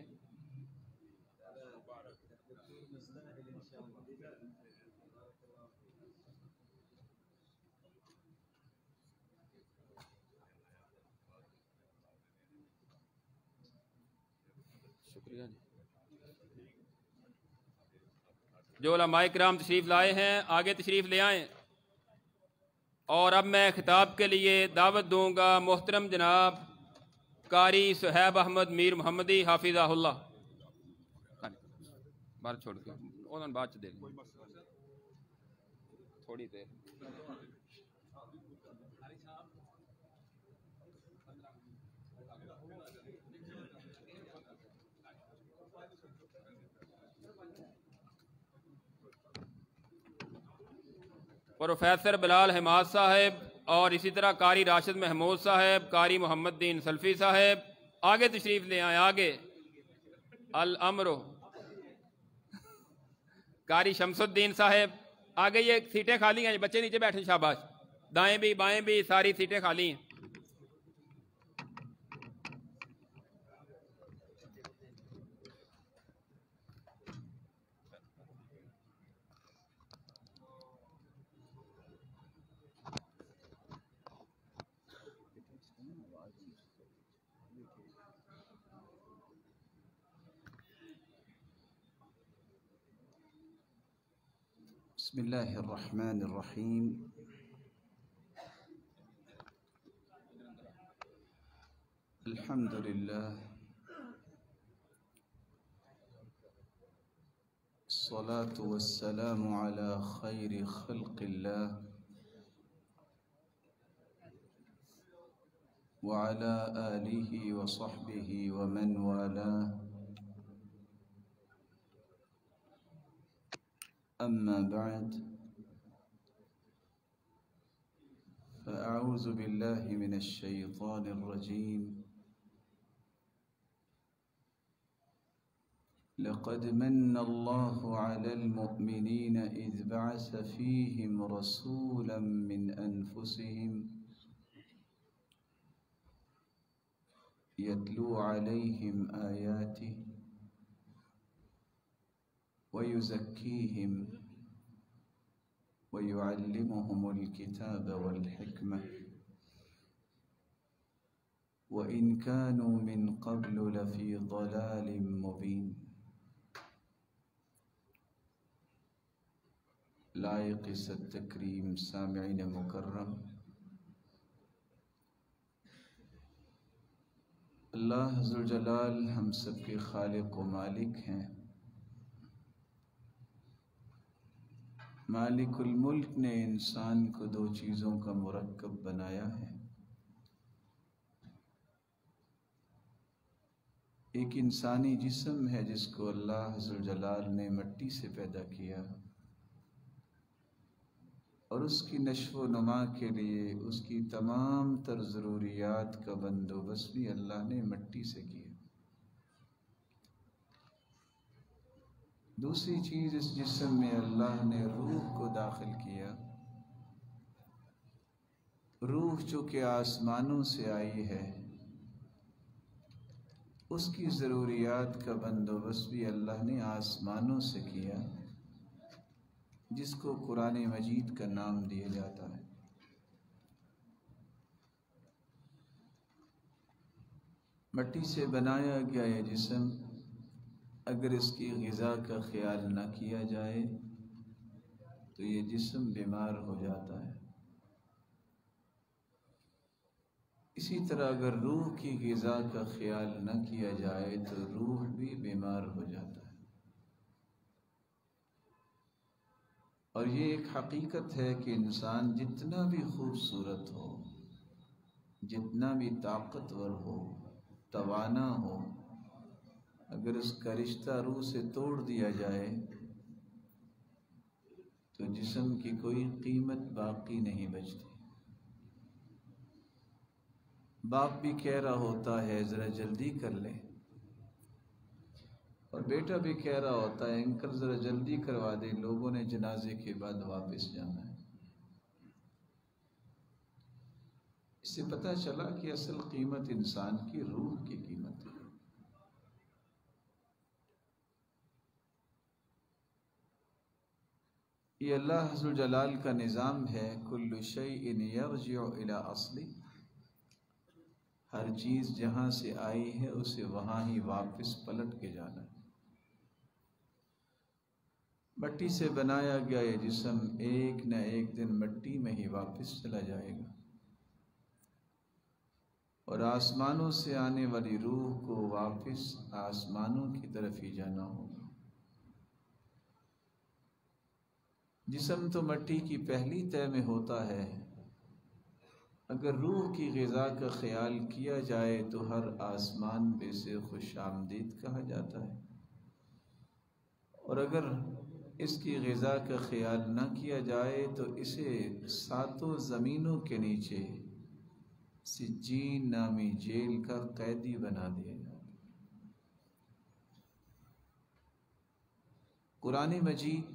شکریہ جی۔ جو علماء کرام تشریف لائے ہیں آگے تشریف لے آئیں، اور اب میں خطاب کے لیے دعوت دوں گا محترم جناب قاری صہیب احمد میر محمدی حافظہ اللہ۔ بار چھوڑ کے انہوں نے بات دے لیں تھوڑی دیر۔ پروفیسر بلال حماد صاحب اور اسی طرح قاری راشد محمود صاحب، قاری محمد دین سلفی صاحب آگے تشریف لے آئیں، آگے الامرو۔ قاری شمس الدین صاحب آگے، یہ سیٹیں خالی ہیں، بچے نیچے بیٹھے، شاباش، دائیں بھی بائیں بھی ساری سیٹیں خالی ہیں۔ بسم الله الرحمن الرحيم. الحمد لله، الصلاة والسلام على خير خلق الله وعلى آله وصحبه ومن والاه، أما بعد، فأعوذ بالله من الشيطان الرجيم. لقد من الله على المؤمنين إذ بعث فيهم رسولا من أنفسهم يتلو عليهم آياته ويزكيهم ويعلمهم الكتاب والحكمة وإن كانوا من قبل لفي ضلال مبين. لائق صد تکریم سامعین مکرم، اللہ ذوالجلال ہم سب کے خالق و مالک ہیں۔ مالک الملک نے انسان کو دو چیزوں کا مرکب بنایا ہے، ایک انسانی جسم ہے جس کو اللہ ذوالجلال نے مٹی سے پیدا کیا، اور اس کی نشو و نما کے لیے اس کی تمام تر ضروریات کا بندوبست بھی اللہ نے مٹی سے کیا۔ دوسری چیز، اس جسم میں اللہ نے روح کو داخل کیا، روح جو کہ آسمانوں سے آئی ہے، اس کی ضروریات کا بندوبست بھی اللہ نے آسمانوں سے کیا، جس کو قرآن مجید کا نام دیا جاتا ہے۔ مٹی سے بنایا گیا یہ جسم اگر اس کی غذا کا خیال نہ کیا جائے تو یہ جسم بیمار ہو جاتا ہے۔ اسی طرح اگر روح کی غذا کا خیال نہ کیا جائے تو روح بھی بیمار ہو جاتا ہے۔ اور یہ ایک حقیقت ہے کہ انسان جتنا بھی خوبصورت ہو، جتنا بھی طاقتور ہو، توانا ہو، اگر اس کا رشتہ روح سے توڑ دیا جائے تو جسم کی کوئی قیمت باقی نہیں بچتی۔ باپ بھی کہہ رہا ہوتا ہے ذرا جلدی کر لیں، اور بیٹا بھی کہہ رہا ہوتا ہے انکل ذرا جلدی کروا دیں، لوگوں نے جنازے کے بعد واپس جانا ہے۔ اس سے پتہ چلا کہ اصل قیمت انسان کی روح کی قیمت ہے۔ یہ اللہ عز و جلال کا نظام ہے، کل شیء یرجع الی اصلی، ہر چیز جہاں سے آئی ہے اسے وہاں ہی واپس پلٹ کے جانا ہے۔ مٹی سے بنایا گیا یہ جسم ایک نہ ایک دن مٹی میں ہی واپس چلا جائے گا، اور آسمانوں سے آنے والی روح کو واپس آسمانوں کی طرف ہی جانا ہوگا۔ جسم تو مٹی کی پہلی تہ میں ہوتا ہے، اگر روح کی غذا کا خیال کیا جائے تو ہر آسمان پہ سے خوش آمدید کہا جاتا ہے، اور اگر اس کی غذا کا خیال نہ کیا جائے تو اسے ساتوں زمینوں کے نیچے سجین نامی جیل کا قیدی بنا دیا جاتا ہے۔ قرآن مجید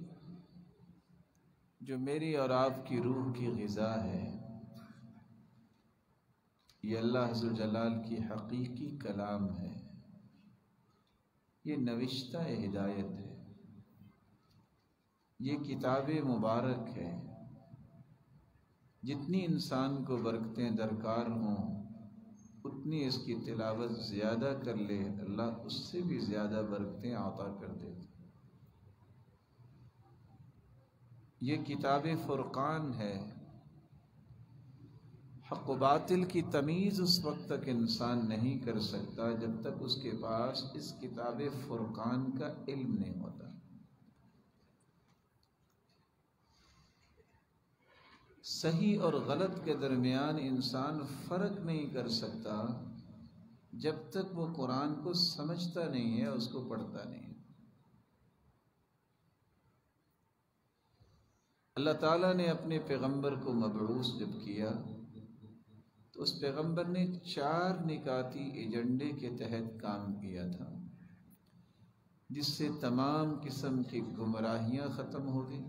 جو میری اور آپ کی روح کی غذا ہے، یہ اللہ عز و جلال کی حقیقی کلام ہے، یہ نوشتہ ہدایت ہے، یہ کتاب مبارک ہے۔ جتنی انسان کو برکتیں درکار ہوں اتنی اس کی تلاوت زیادہ کر لے، اللہ اس سے بھی زیادہ برکتیں عطا کر دیتے۔ یہ کتاب فرقان ہے، حق و باطل کی تمیز اس وقت تک انسان نہیں کر سکتا جب تک اس کے پاس اس کتاب فرقان کا علم نہیں ہوتا۔ صحیح اور غلط کے درمیان انسان فرق نہیں کر سکتا جب تک وہ قرآن کو سمجھتا نہیں ہے، اس کو پڑھتا نہیں ہے۔ اللہ تعالیٰ نے اپنے پیغمبر کو مبعوث جب کیا تو اس پیغمبر نے 4 نکاتی ایجنڈے کے تحت کام کیا تھا، جس سے تمام قسم کی گمراہیاں ختم ہو گئیں،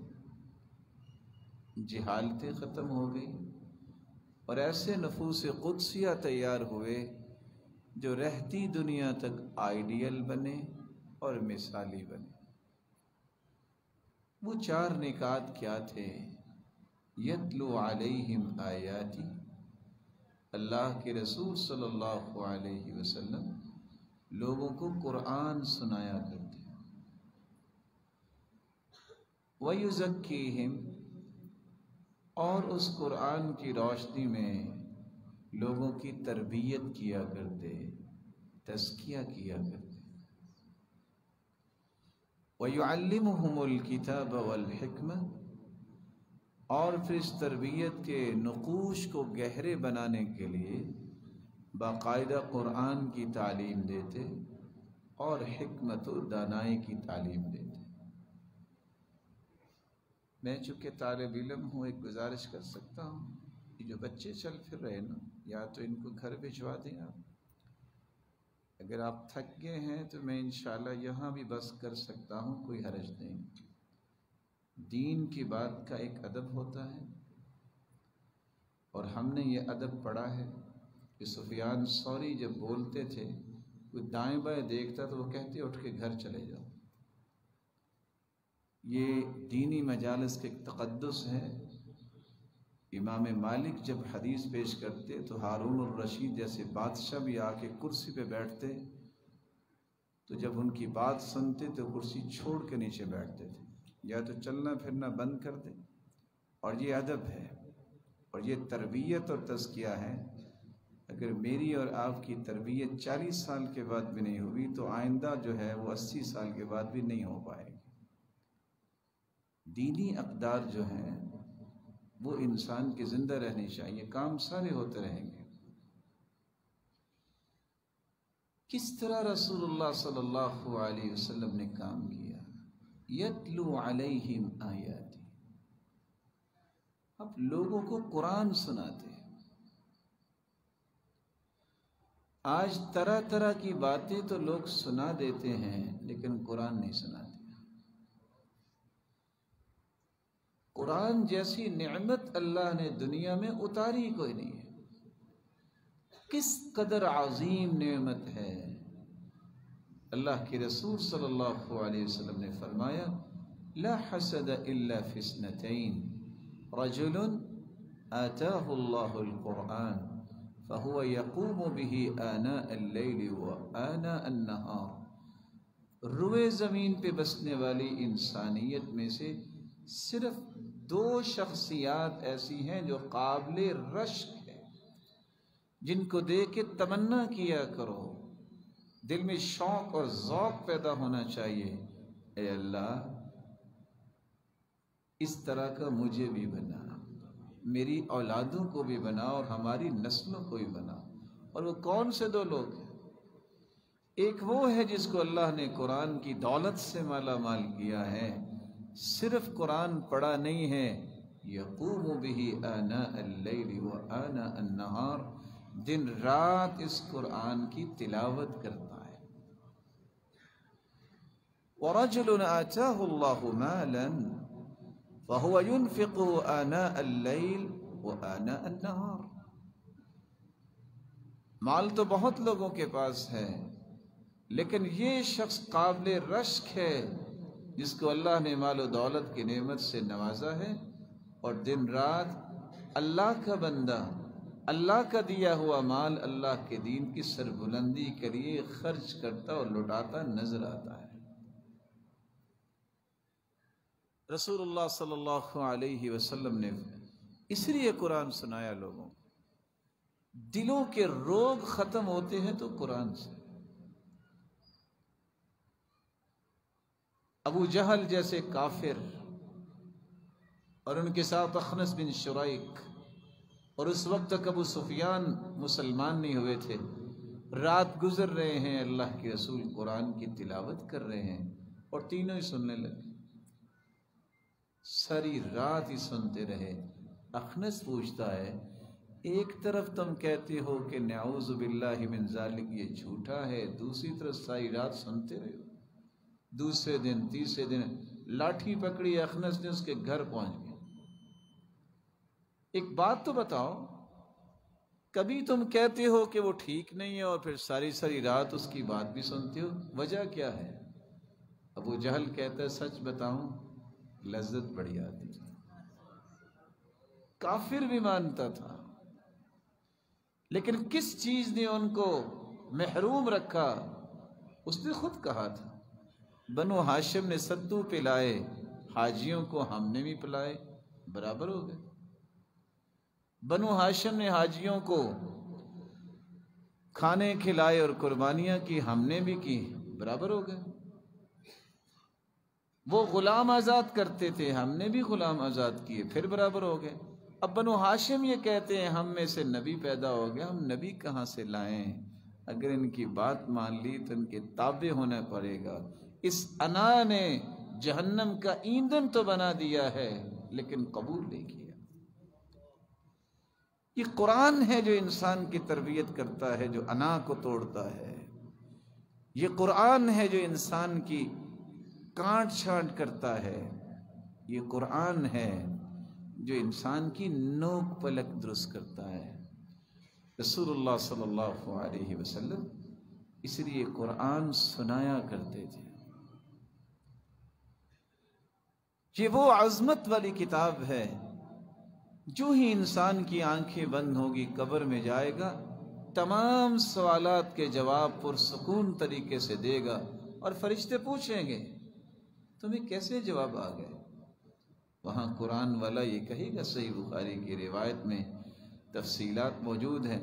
جہالتیں ختم ہو گئی، اور ایسے نفوس قدسیہ تیار ہوئے جو رہتی دنیا تک آئیڈیل بنے اور مثالی بنے۔ وہ 4 نکات کیا تھے؟ یتلو علیہم آیاتی، اللہ کے رسول صلی اللہ علیہ وسلم لوگوں کو قرآن سنایا کرتے، وَيُزَكِّيهِمْ، اور اس قرآن کی روشنی میں لوگوں کی تربیت کیا کرتے، تزکیہ کیا کرتے، وَيُعَلِّمُهُمُ الْكِتَابَ وَالْحِكْمَةَ، اور پھر اس تربیت کے نقوش کو گہرے بنانے کے لیے باقاعدہ قرآن کی تعلیم دیتے اور حکمت و دانائی کی تعلیم دیتے۔ میں چونکہ طالب علم ہوں، ایک گزارش کر سکتا ہوں کہ جو بچے چل پھر رہے نا، یا تو ان کو گھر بھجوا دیں آپ، اگر آپ تھک گئے ہیں تو میں انشاءاللہ یہاں بھی بس کر سکتا ہوں، کوئی حرج نہیں۔ دین کی بات کا ایک ادب ہوتا ہے، اور ہم نے یہ ادب پڑھا ہے کہ سفیان ثوری جب بولتے تھے، کوئی دائیں بائیں دیکھتا تو وہ کہتے اٹھ کے گھر چلے جاؤ۔ یہ دینی مجالس کے ایک تقدس ہے۔ امام مالک جب حدیث پیش کرتے تو ہارون الرشید جیسے بادشاہ بھی آ کے کرسی پہ بیٹھتے، تو جب ان کی بات سنتے تو کرسی چھوڑ کے نیچے بیٹھتے تھے، یا تو چلنا پھرنا بند کر دے۔ اور یہ ادب ہے، اور یہ تربیت اور تزکیہ ہے۔ اگر میری اور آپ کی تربیت 40 سال کے بعد بھی نہیں ہوئی تو آئندہ جو ہے وہ 80 سال کے بعد بھی نہیں ہو پائے گی۔ دینی اقدار جو ہیں وہ انسان کی زندہ رہنی چاہیے، کام سارے ہوتے رہیں گے۔ کس طرح رسول اللہ صلی اللہ علیہ وسلم نے کام کیا؟ یتلو علیہم آیاتی، اب لوگوں کو قرآن سناتے۔ آج طرح طرح کی باتیں تو لوگ سنا دیتے ہیں لیکن قرآن نہیں سناتے۔ قرآن جیسی نعمت اللہ نے دنیا میں اتاری کوئی نہیں ہے۔ کس قدر عظیم نعمت ہے۔ اللہ کے رسول صلی اللہ علیہ وسلم نے فرمایا لا حسد الا فی اثنتین رجل آتاہ اللہ القرآن فهو يقوم به آناء الليل وآناء النهار۔ روئے زمین پہ بسنے والی انسانیت میں سے صرف دو شخصیات ایسی ہیں جو قابل رشک ہے، جن کو دیکھ کے تمنا کیا کرو، دل میں شوق اور ذوق پیدا ہونا چاہیے، اے اللہ اس طرح کا مجھے بھی بنا، میری اولادوں کو بھی بنا اور ہماری نسلوں کو بھی بنا۔ اور وہ کون سے دو لوگ ہیں؟ ایک وہ ہے جس کو اللہ نے قرآن کی دولت سے مالا مال کیا ہے، صرف قرآن پڑھا نہیں ہے، یقوم بہ آناء اللیل وآناء النہار، دن رات اس قرآن کی تلاوت کرتا ہے۔ ورجل آتاہ اللہ مالا فهو ينفقه آناء الليل وآناء النهار۔ مال تو بہت لوگوں کے پاس ہے، لیکن یہ شخص قابل رشک ہے جس کو اللہ نے مال و دولت کی نعمت سے نوازا ہے اور دن رات اللہ کا بندہ اللہ کا دیا ہوا مال اللہ کے دین کی سربلندی کے لیے خرچ کرتا اور لٹاتا نظر آتا ہے۔ رسول اللہ صلی اللہ علیہ وسلم نے اس لیے قرآن سنایا لوگوں کو۔ دلوں کے روگ ختم ہوتے ہیں تو قرآن سے۔ ابو جہل جیسے کافر اور ان کے ساتھ اخنس بن شریک، اور اس وقت تک ابو سفیان مسلمان نہیں ہوئے تھے، رات گزر رہے ہیں، اللہ کے رسول قرآن کی تلاوت کر رہے ہیں اور تینوں ہی سننے لگے، ساری رات ہی سنتے رہے۔ اخنس پوچھتا ہے ایک طرف تم کہتے ہو کہ نعوذ باللہ من ذالک یہ جھوٹا ہے، دوسری طرف ساری رات سنتے رہے ہو۔ دوسرے دن تیسرے دن لاٹھی پکڑی، اخنس نے اس کے گھر پہنچ گئے۔ ایک بات تو بتاؤ، کبھی تم کہتے ہو کہ وہ ٹھیک نہیں ہے اور پھر ساری رات اس کی بات بھی سنتے ہو، وجہ کیا ہے؟ ابو جہل کہتا ہے سچ بتاؤں لذت بڑی آتی ہے۔ کافر بھی مانتا تھا، لیکن کس چیز نے ان کو محروم رکھا؟ اس نے خود کہا تھا بنو ہاشم نے ستو پلائے، حاجیوں کو ہم نے بھی پلائے، برابر ہو گئے۔ بنو ہاشم نے حاجیوں کو کھانے کھلائے اور قربانیاں کی، ہم نے بھی کی، برابر ہو گئے۔ وہ غلام آزاد کرتے تھے، ہم نے بھی غلام آزاد کیے، پھر برابر ہو گئے۔ اب بنو ہاشم یہ کہتے ہیں ہم میں سے نبی پیدا ہو گیا، ہم نبی کہاں سے لائیں؟ اگر ان کی بات مان لی تو ان کے تابع ہونا پڑے گا۔ اس انا نے جہنم کا ایندھن تو بنا دیا ہے لیکن قبول نہیں کیا۔ یہ قرآن ہے جو انسان کی تربیت کرتا ہے، جو انا کو توڑتا ہے۔ یہ قرآن ہے جو انسان کی کانٹ چھانٹ کرتا ہے۔ یہ قرآن ہے جو انسان کی نوک پلک درست کرتا ہے۔ رسول اللہ صلی اللہ علیہ وسلم اس لیے قرآن سنایا کرتے تھے۔ یہ وہ عظمت والی کتاب ہے، جو ہی انسان کی آنکھیں بند ہوگی قبر میں جائے گا، تمام سوالات کے جواب پرسکون طریقے سے دے گا، اور فرشتے پوچھیں گے تمہیں کیسے جواب آ گئے؟ وہاں قرآن والا یہ کہے گا، صحیح بخاری کی روایت میں تفصیلات موجود ہیں،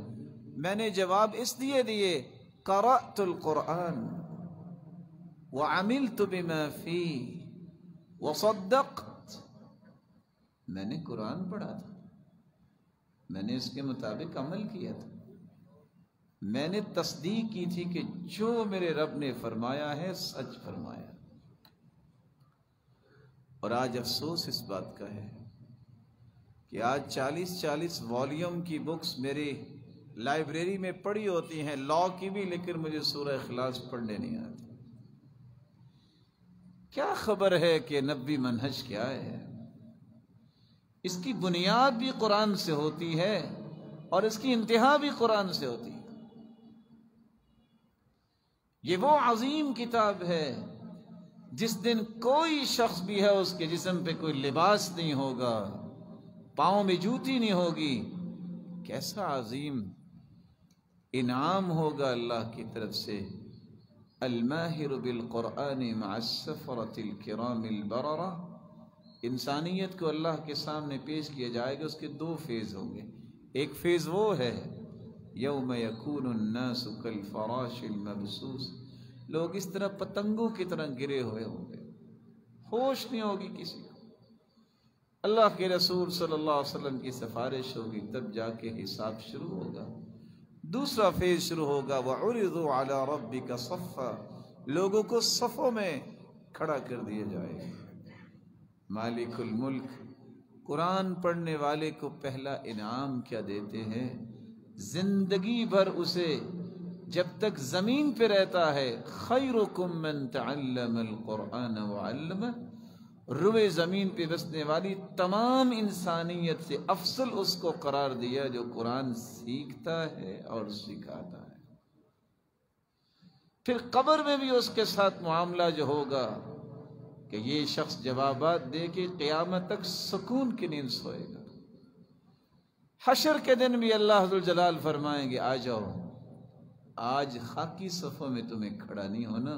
میں نے جواب اس لیے دیے قرأت القرآن وعملت بما فيه وصدقت، میں نے قرآن پڑھا تھا، میں نے اس کے مطابق عمل کیا تھا، میں نے تصدیق کی تھی کہ جو میرے رب نے فرمایا ہے سچ فرمایا۔ اور آج افسوس اس بات کا ہے کہ آج 40 والیوم کی بکس میرے لائبریری میں پڑھی ہوتی ہیں، لا کی بھی، لیکن مجھے سورہ اخلاص پڑھنے نہیں آتی۔ کیا خبر ہے کہ نبوی منہج کیا ہے؟ اس کی بنیاد بھی قرآن سے ہوتی ہے اور اس کی انتہا بھی قرآن سے ہوتی ہے۔ یہ وہ عظیم کتاب ہے جس دن کوئی شخص بھی ہے اس کے جسم پہ کوئی لباس نہیں ہوگا، پاؤں میں جوتی نہیں ہوگی۔ کیسا عظیم انعام ہوگا اللہ کی طرف سے۔ الماہر بالقرآن مع السفرۃ الکرام البررہ، انسانیت کو اللہ کے سامنے پیش کیا جائے گا۔ اس کے دو فیز ہوں گے۔ ایک فیز وہ ہے یوم یکون الناس کالفراش المبثوث، لوگ اس طرح پتنگوں کی طرح گرے ہوئے ہوں گے، ہوش نہیں ہوگی کسی کو۔ اللہ کے رسول صلی اللہ علیہ وسلم کی سفارش ہوگی، تب جا کے حساب شروع ہوگا۔ دوسرا فیز شروع ہوگا وَعُرِضُوا عَلَىٰ رَبِّكَ صَفًّا، لوگوں کو صفوں میں کھڑا کر دیا جائے گا۔ مالک الملک قرآن پڑھنے والے کو پہلا انعام کیا دیتے ہیں؟ زندگی بھر اسے جب تک زمین پہ رہتا ہے، خیرکم من تعلم القرآن وعلمہ، روئے زمین پہ بسنے والی تمام انسانیت سے افضل اس کو قرار دیا جو قرآن سیکھتا ہے اور سکھاتا ہے۔ پھر قبر میں بھی اس کے ساتھ معاملہ جو ہوگا کہ یہ شخص جوابات دے کے قیامت تک سکون کی نیند سوئے گا۔ حشر کے دن بھی اللہ ذوالجلال فرمائیں گے آ جاؤ، آج خاکی صفوں میں تمہیں کھڑا نہیں ہونا،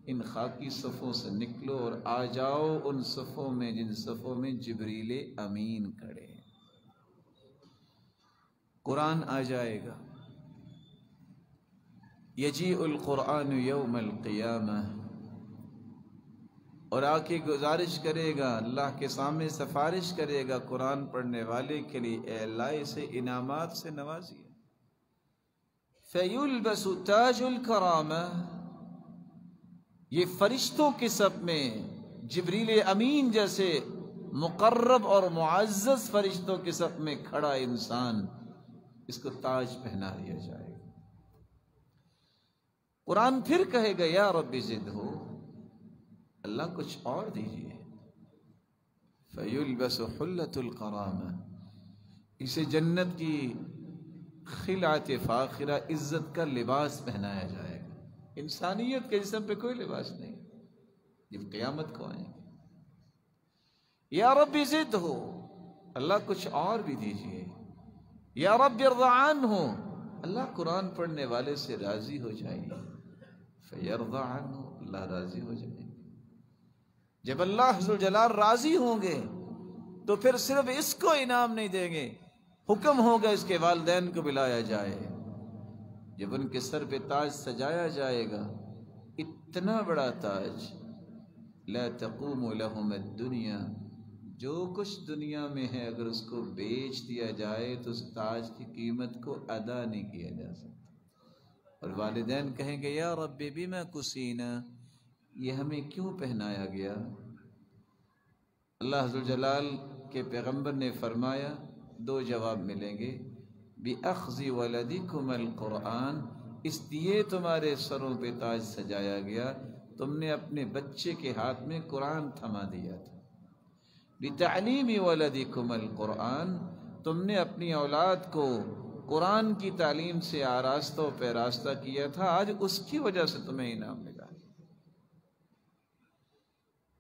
ان خاکی صفوں سے نکلو اور آ جاؤ ان صفوں میں جن صفوں میں جبریل امین کھڑے ہیں۔ قرآن آ جائے گا، یجیء القرآن یوم القیامہ، اور آ کے گزارش کرے گا، اللہ کے سامنے سفارش کرے گا قرآن پڑھنے والے کے لیے، اے اللہ اسے انعامات سے نوازیے۔ فَيُلْبَسُ تَاجُ الْكَرَامَةِ، یہ فرشتوں کے صف میں جبریل امین جیسے مقرب اور معزز فرشتوں کے صف میں کھڑا انسان، اس کو تاج پہنا دیا جائے گا۔ قرآن پھر کہے گا یا رب زدہ، اللہ کچھ اور دیجیے۔ فَيُلْبَسُ حُلَّةُ الْكَرَامَةِ، اسے جنت کی خلعت فاخرہ، عزت کا لباس پہنایا جائے گا۔ انسانیت کے جسم پہ کوئی لباس نہیں جب قیامت کو آئیں گے۔ یا رب زدہ، اللہ کچھ اور بھی دیجیے۔ یا رب ارض عنہ، اللہ قرآن پڑھنے والے سے راضی ہو جائیے۔ فیرضى عنہ، اللہ راضی ہو جائیں گے۔ جب اللہ ذوالجلال راضی ہوں گے تو پھر صرف اس کو انعام نہیں دیں گے، حکم ہوگا اس کے والدین کو بلایا جائے۔ جب ان کے سر پہ تاج سجایا جائے گا، اتنا بڑا تاج، لا تقوم لہم الدنیا، جو کچھ دنیا میں ہے اگر اس کو بیچ دیا جائے تو اس تاج کی قیمت کو ادا نہیں کیا جا سکتا۔ اور والدین کہیں گے یا رب بما کسینا، یہ ہمیں کیوں پہنایا گیا؟ اللہ ذوالجلال کے پیغمبر نے فرمایا دو جواب ملیں گے، بِأَخْذِ وَلَدِكُمَ الْقُرْآنَ، اس لیے تمہارے سروں پہ تاج سجایا گیا، تم نے اپنے بچے کے ہاتھ میں قرآن تھما دیا تھا۔ بِتَعْلِيمِ وَلَدِكُمَ الْقُرْآنَ، تم نے اپنی اولاد کو قرآن کی تعلیم سے آراستہ و پیراستہ کیا تھا، آج اس کی وجہ سے تمہیں انعام ملا۔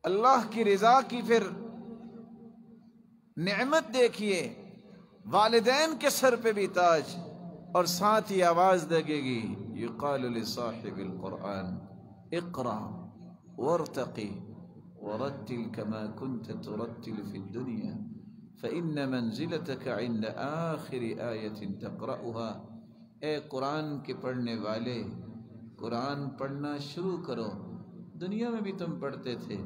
اللہ کی رضا کی پھر نعمت دیکھیے، والدین کے سر پہ بھی تاج، اور ساتھ ہی آواز لگے گی یقال لصاحب القرآن اقرأ وارتقی ورتل كما كنت ترتل في الدنيا فإن منزلتك عند آخر آية تقرأها، اے قرآن کے پڑھنے والے قرآن پڑھنا شروع کرو۔ دنیا میں بھی تم پڑھتے تھے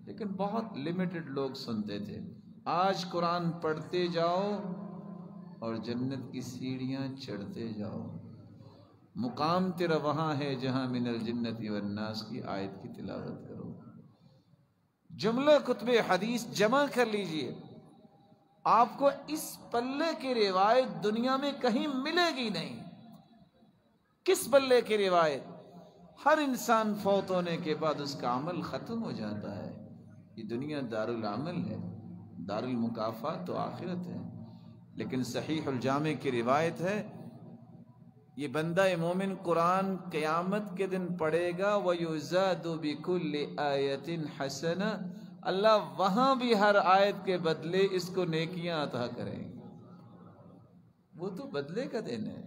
لیکن بہت لمیٹڈ لوگ سنتے تھے، آج قرآن پڑھتے جاؤ اور جنت کی سیڑھیاں چڑھتے جاؤ، مقام تیرا وہاں ہے جہاں من الجنت والناس کی آیت کی تلاوت کرو۔ جملہ کتب حدیث جمع کر لیجئے، آپ کو اس پلے کی روایت دنیا میں کہیں ملے گی نہیں۔ کس بلے کی روایت؟ ہر انسان فوت ہونے کے بعد اس کا عمل ختم ہو جاتا ہے. یہ دنیا دار العمل ہے، دار المکافات تو آخرت ہے. لیکن صحیح الجامع کی روایت ہے، یہ بندہ مومن قرآن قیامت کے دن پڑھے گا وَيُزَادُ بِكُلِّ آیَةٍ حَسَنَةٍ، اللہ وہاں بھی ہر آیت کے بدلے اس کو نیکیاں عطا کریں گے. وہ تو بدلے کا دن ہے،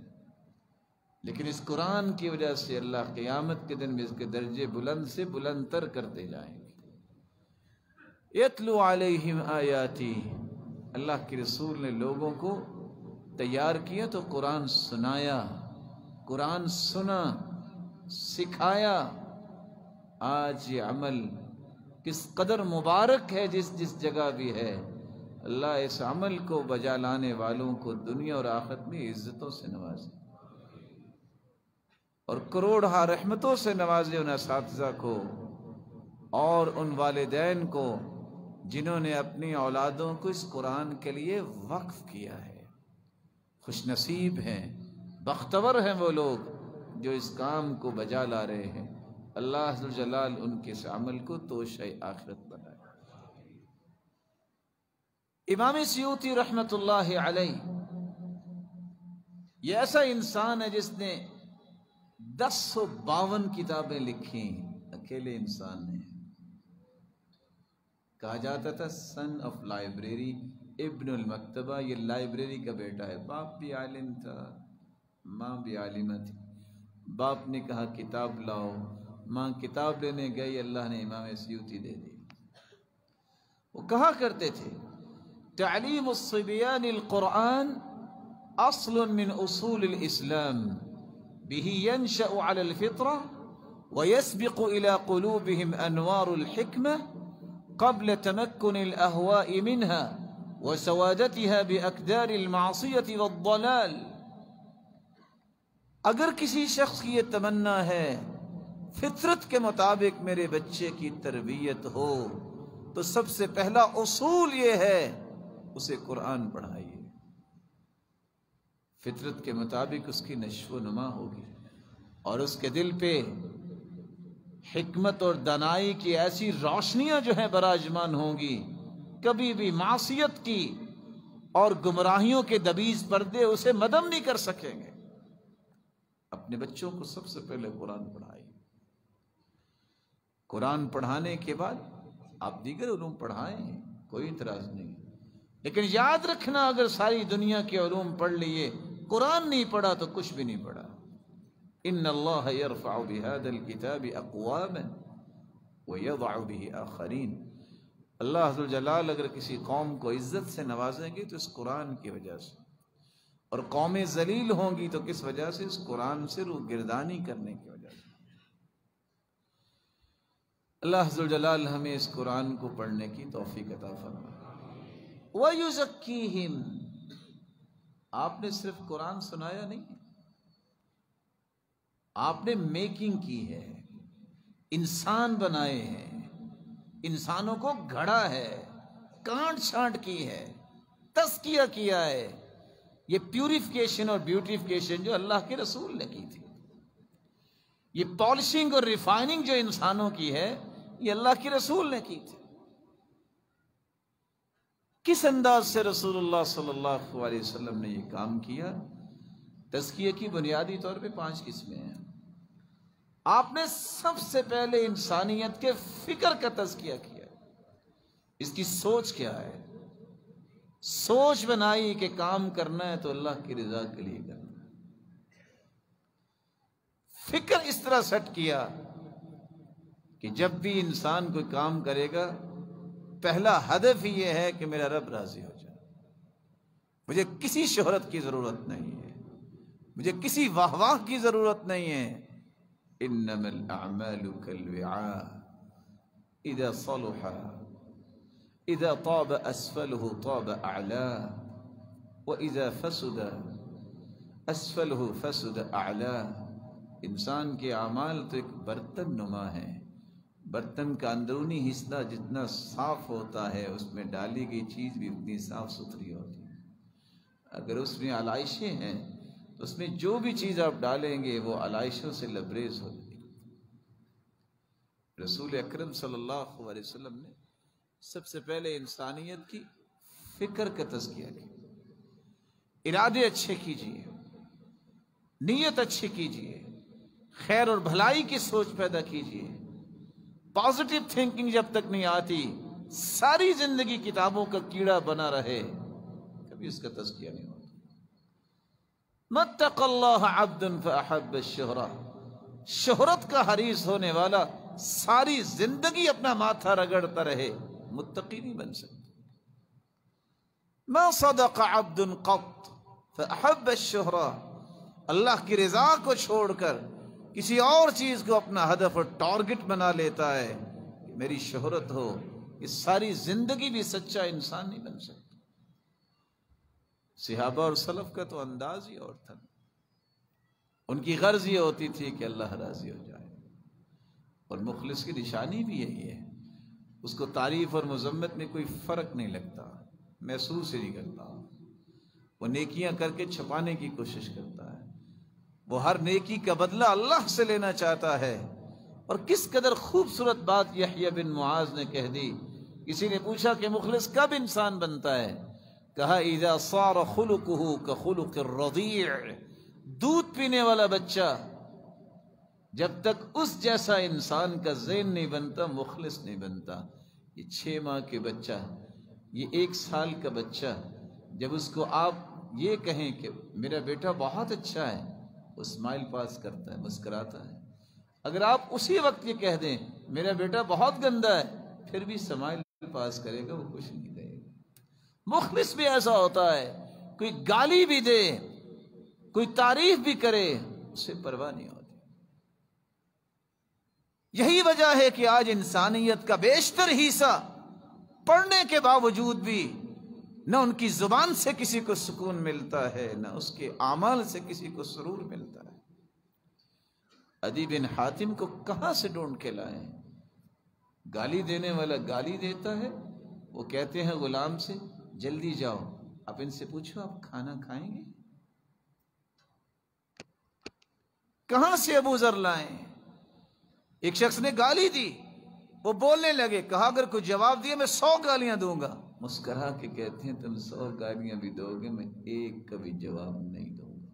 لیکن اس قرآن کی وجہ سے اللہ قیامت کے دن میں اس کے درجے بلند سے بلند تر کرتے جائیں گے. یتلو علیہم آیاتی، اللہ کے رسول نے لوگوں کو تیار کیا تو قرآن سنایا، قرآن سنا، سکھایا. آج یہ عمل کس قدر مبارک ہے جس جگہ بھی ہے. اللہ اس عمل کو بجا لانے والوں کو دنیا اور آخرت میں عزتوں سے نوازے، اور کروڑہا رحمتوں سے نوازے ان اساتذہ کو اور ان والدین کو جنہوں نے اپنی اولادوں کو اس قرآن کے لیے وقف کیا ہے. خوش نصیب ہیں، بختور ہیں وہ لوگ جو اس کام کو بجا لا رہے ہیں. اللہ ذو الجلال ان کے اس عمل کو توشہ آخرت بنائے. امام سیوطی رحمت اللہ علیہ یہ ایسا انسان ہے جس نے 1052 کتابیں لکھی، اکیلے انسان نے. کہا جاتا تھا سن آف لائبریری، ابن المکتبہ، یہ لائبریری کا بیٹا ہے. باپ بھی عالم تھا، ماں بھی عالمہ تھی. باپ نے کہا کتاب لاؤ، ماں کتاب لینے گئی، اللہ نے امام سیوطی دے دی. وہ کہا کرتے تھے تعلیم الصبیان القرآن اصل من اصول الاسلام به ينشأ على الفطرة ويسبق إلى قلوبهم أنوار الحكمة قبل تمكن الأهواء منها وسوادتها بأكدار المعصية والضلال. اگر کسی شخص کی یہ تمنا ہے فطرت کے مطابق میرے بچے کی تربیت ہو تو سب سے پہلا اصول یہ ہے اسے قرآن پڑھائیے. فطرت کے مطابق اس کی نشو و نما ہوگی اور اس کے دل پہ حکمت اور دانائی کی ایسی روشنیاں جو ہیں براجمان ہوں گی، کبھی بھی معصیت کی اور گمراہیوں کے دبیز پردے اسے مدم نہیں کر سکیں گے. اپنے بچوں کو سب سے پہلے قرآن پڑھائیے. قرآن پڑھانے کے بعد آپ دیگر علوم پڑھائیں، کوئی اعتراض نہیں، لیکن یاد رکھنا اگر ساری دنیا کے علوم پڑھ لیے قرآن نہیں پڑھا تو کچھ بھی نہیں پڑھا. ان اللہ یرفع بهذا الكتاب اقواما ویضع به آخرین. اللہ ذو الجلال اگر کسی قوم کو عزت سے نوازیں گے تو اس قرآن کی وجہ سے، اور قومیں ذلیل ہوں گی تو کس وجہ سے؟ اس قرآن سے روگردانی کرنے کی وجہ سے. اللہ ذو الجلال ہمیں اس قرآن کو پڑھنے کی توفیق عطا فرمائے. وَيُزَكِّيهِمْ، آپ نے صرف قرآن سنایا نہیں، آپ نے میکنگ کی ہے، انسان بنائے ہیں، انسانوں کو گھڑا ہے، کانٹ چھانٹ کی ہے، تزکیہ کیا ہے. یہ پیوریفیکیشن اور بیوٹیفیکیشن جو اللہ کے رسول نے کی تھی، یہ پالشنگ اور ریفائننگ جو انسانوں کی ہے یہ اللہ کے رسول نے کی تھی. کس انداز سے رسول اللہ صلی اللہ علیہ وسلم نے یہ کام کیا؟ تزکیہ کی بنیادی طور پہ 5 قسمیں ہیں. آپ نے سب سے پہلے انسانیت کے فکر کا تزکیہ کیا. اس کی سوچ کیا ہے؟ سوچ بنائی کہ کام کرنا ہے تو اللہ کی رضا کے لیے کرنا ہے. فکر اس طرح سیٹ کیا کہ جب بھی انسان کوئی کام کرے گا پہلا ہدف ہی یہ ہے کہ میرا رب راضی ہو جائے. مجھے کسی شہرت کی ضرورت نہیں ہے، مجھے کسی واہ واہ کی ضرورت نہیں ہے. انما الاعمال كالوعاء اذا صلح اذا طاب اسفله طاب اعلاه واذا فسد اسفله فسد اعلاه. انسان کے اعمال تو ایک برتن نما ہے، برتن کا اندرونی حصہ جتنا صاف ہوتا ہے اس میں ڈالی گئی چیز بھی اتنی صاف ستھری ہوتی ہے. اگر اس میں علائشیں ہیں تو اس میں جو بھی چیز آپ ڈالیں گے وہ علائشوں سے لبریز ہو جائے گی۔ رسول اکرم صلی اللہ علیہ وسلم نے سب سے پہلے انسانیت کی فکر کا تزکیہ کیا۔ ارادے اچھے کیجئے، نیت اچھی کیجئے، خیر اور بھلائی کی سوچ پیدا کیجئے۔ پازیٹیو تھنکنگ جب تک نہیں آتی، ساری زندگی کتابوں کا کیڑا بنا رہے، کبھی اس کا تزکیہ نہیں ہوتا۔ متق اللہ عبد فاحب الشہرہ، شہرت کا حریص ہونے والا ساری زندگی اپنا ماتھا رگڑتا رہے، متقی نہیں بن سکتا۔ ما صدق عبد قط فاحب الشہرہ، اللہ کی رضا کو چھوڑ کر کسی اور چیز کو اپنا ہدف اور ٹارگٹ بنا لیتا ہے کہ میری شہرت ہو، یہ ساری زندگی بھی سچا انسان نہیں بن سکتا۔ صحابہ اور سلف کا تو انداز ہی اور تھا، ان کی غرض یہ ہوتی تھی کہ اللہ راضی ہو جائے، اور مخلص کی نشانی بھی یہی ہے، اس کو تعریف اور مذمت میں کوئی فرق نہیں لگتا، محسوس ہی نہیں کرتا، وہ نیکیاں کر کے چھپانے کی کوشش کرتا ہے، وہ ہر نیکی کا بدلہ اللہ سے لینا چاہتا ہے۔ اور کس قدر خوبصورت بات یحییٰ بن معاذ نے کہہ دی۔ کسی نے پوچھا کہ مخلص کب انسان بنتا ہے؟ کہا اذا صار خلقه كخلق الرضيع، دودھ پینے والا بچہ جب تک اس جیسا انسان کا ذہن نہیں بنتا، مخلص نہیں بنتا۔ یہ 6 ماہ کے بچہ، یہ 1 سال کا بچہ، جب اس کو آپ یہ کہیں کہ میرا بیٹا بہت اچھا ہے، وہ اسمائل پاس کرتا ہے، مسکراتا ہے۔ اگر آپ اسی وقت یہ کہہ دیں میرا بیٹا بہت گندا ہے، پھر بھی اسمائل پاس کرے گا، وہ کچھ نہیں کہے گا۔ مخلص بھی ایسا ہوتا ہے، کوئی گالی بھی دے، کوئی تعریف بھی کرے، اسے پرواہ نہیں ہوتی۔ یہی وجہ ہے کہ آج انسانیت کا بیشتر حصہ پڑھنے کے باوجود بھی نہ ان کی زبان سے کسی کو سکون ملتا ہے، نہ اس کے اعمال سے کسی کو سرور ملتا ہے۔ عدی بن حاتم کو کہاں سے ڈھونڈ کے لائیں؟ گالی دینے والا گالی دیتا ہے، وہ کہتے ہیں غلام سے جلدی جاؤ، آپ ان سے پوچھو آپ کھانا کھائیں گے؟ کہاں سے ابو ذر لائیں؟ ایک شخص نے گالی دی، وہ بولنے لگے، کہا اگر کوئی جواب دیا میں 100 گالیاں دوں گا۔ مسکرا کے کہتے ہیں تم 100 گالیاں بھی دو گے، میں ایک کا بھی جواب نہیں دوں گا۔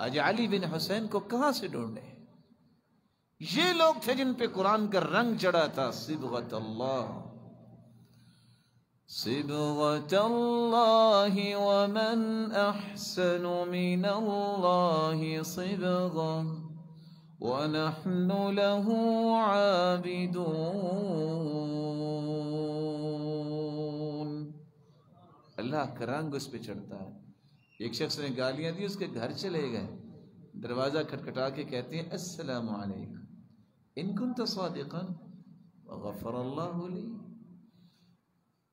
آج علی بن حسین کو کہاں سے ڈھونڈے؟ یہ لوگ تھے جن پہ قرآن کا رنگ چڑھا تھا، صبغۃ اللہ، صبغۃ اللہ ومن احسن من اللہ صبغہ وَنَحْنُ لَهُ عَابِدُونَ۔ اللہ کا رنگ اس پہ چڑھتا ہے۔ ایک شخص نے گالیاں دی، اس کے گھر چلے گئے، دروازہ کھٹکھٹا کے کہتے ہیں السلام علیکم ان کنت صادقا وغفر اللہ لی،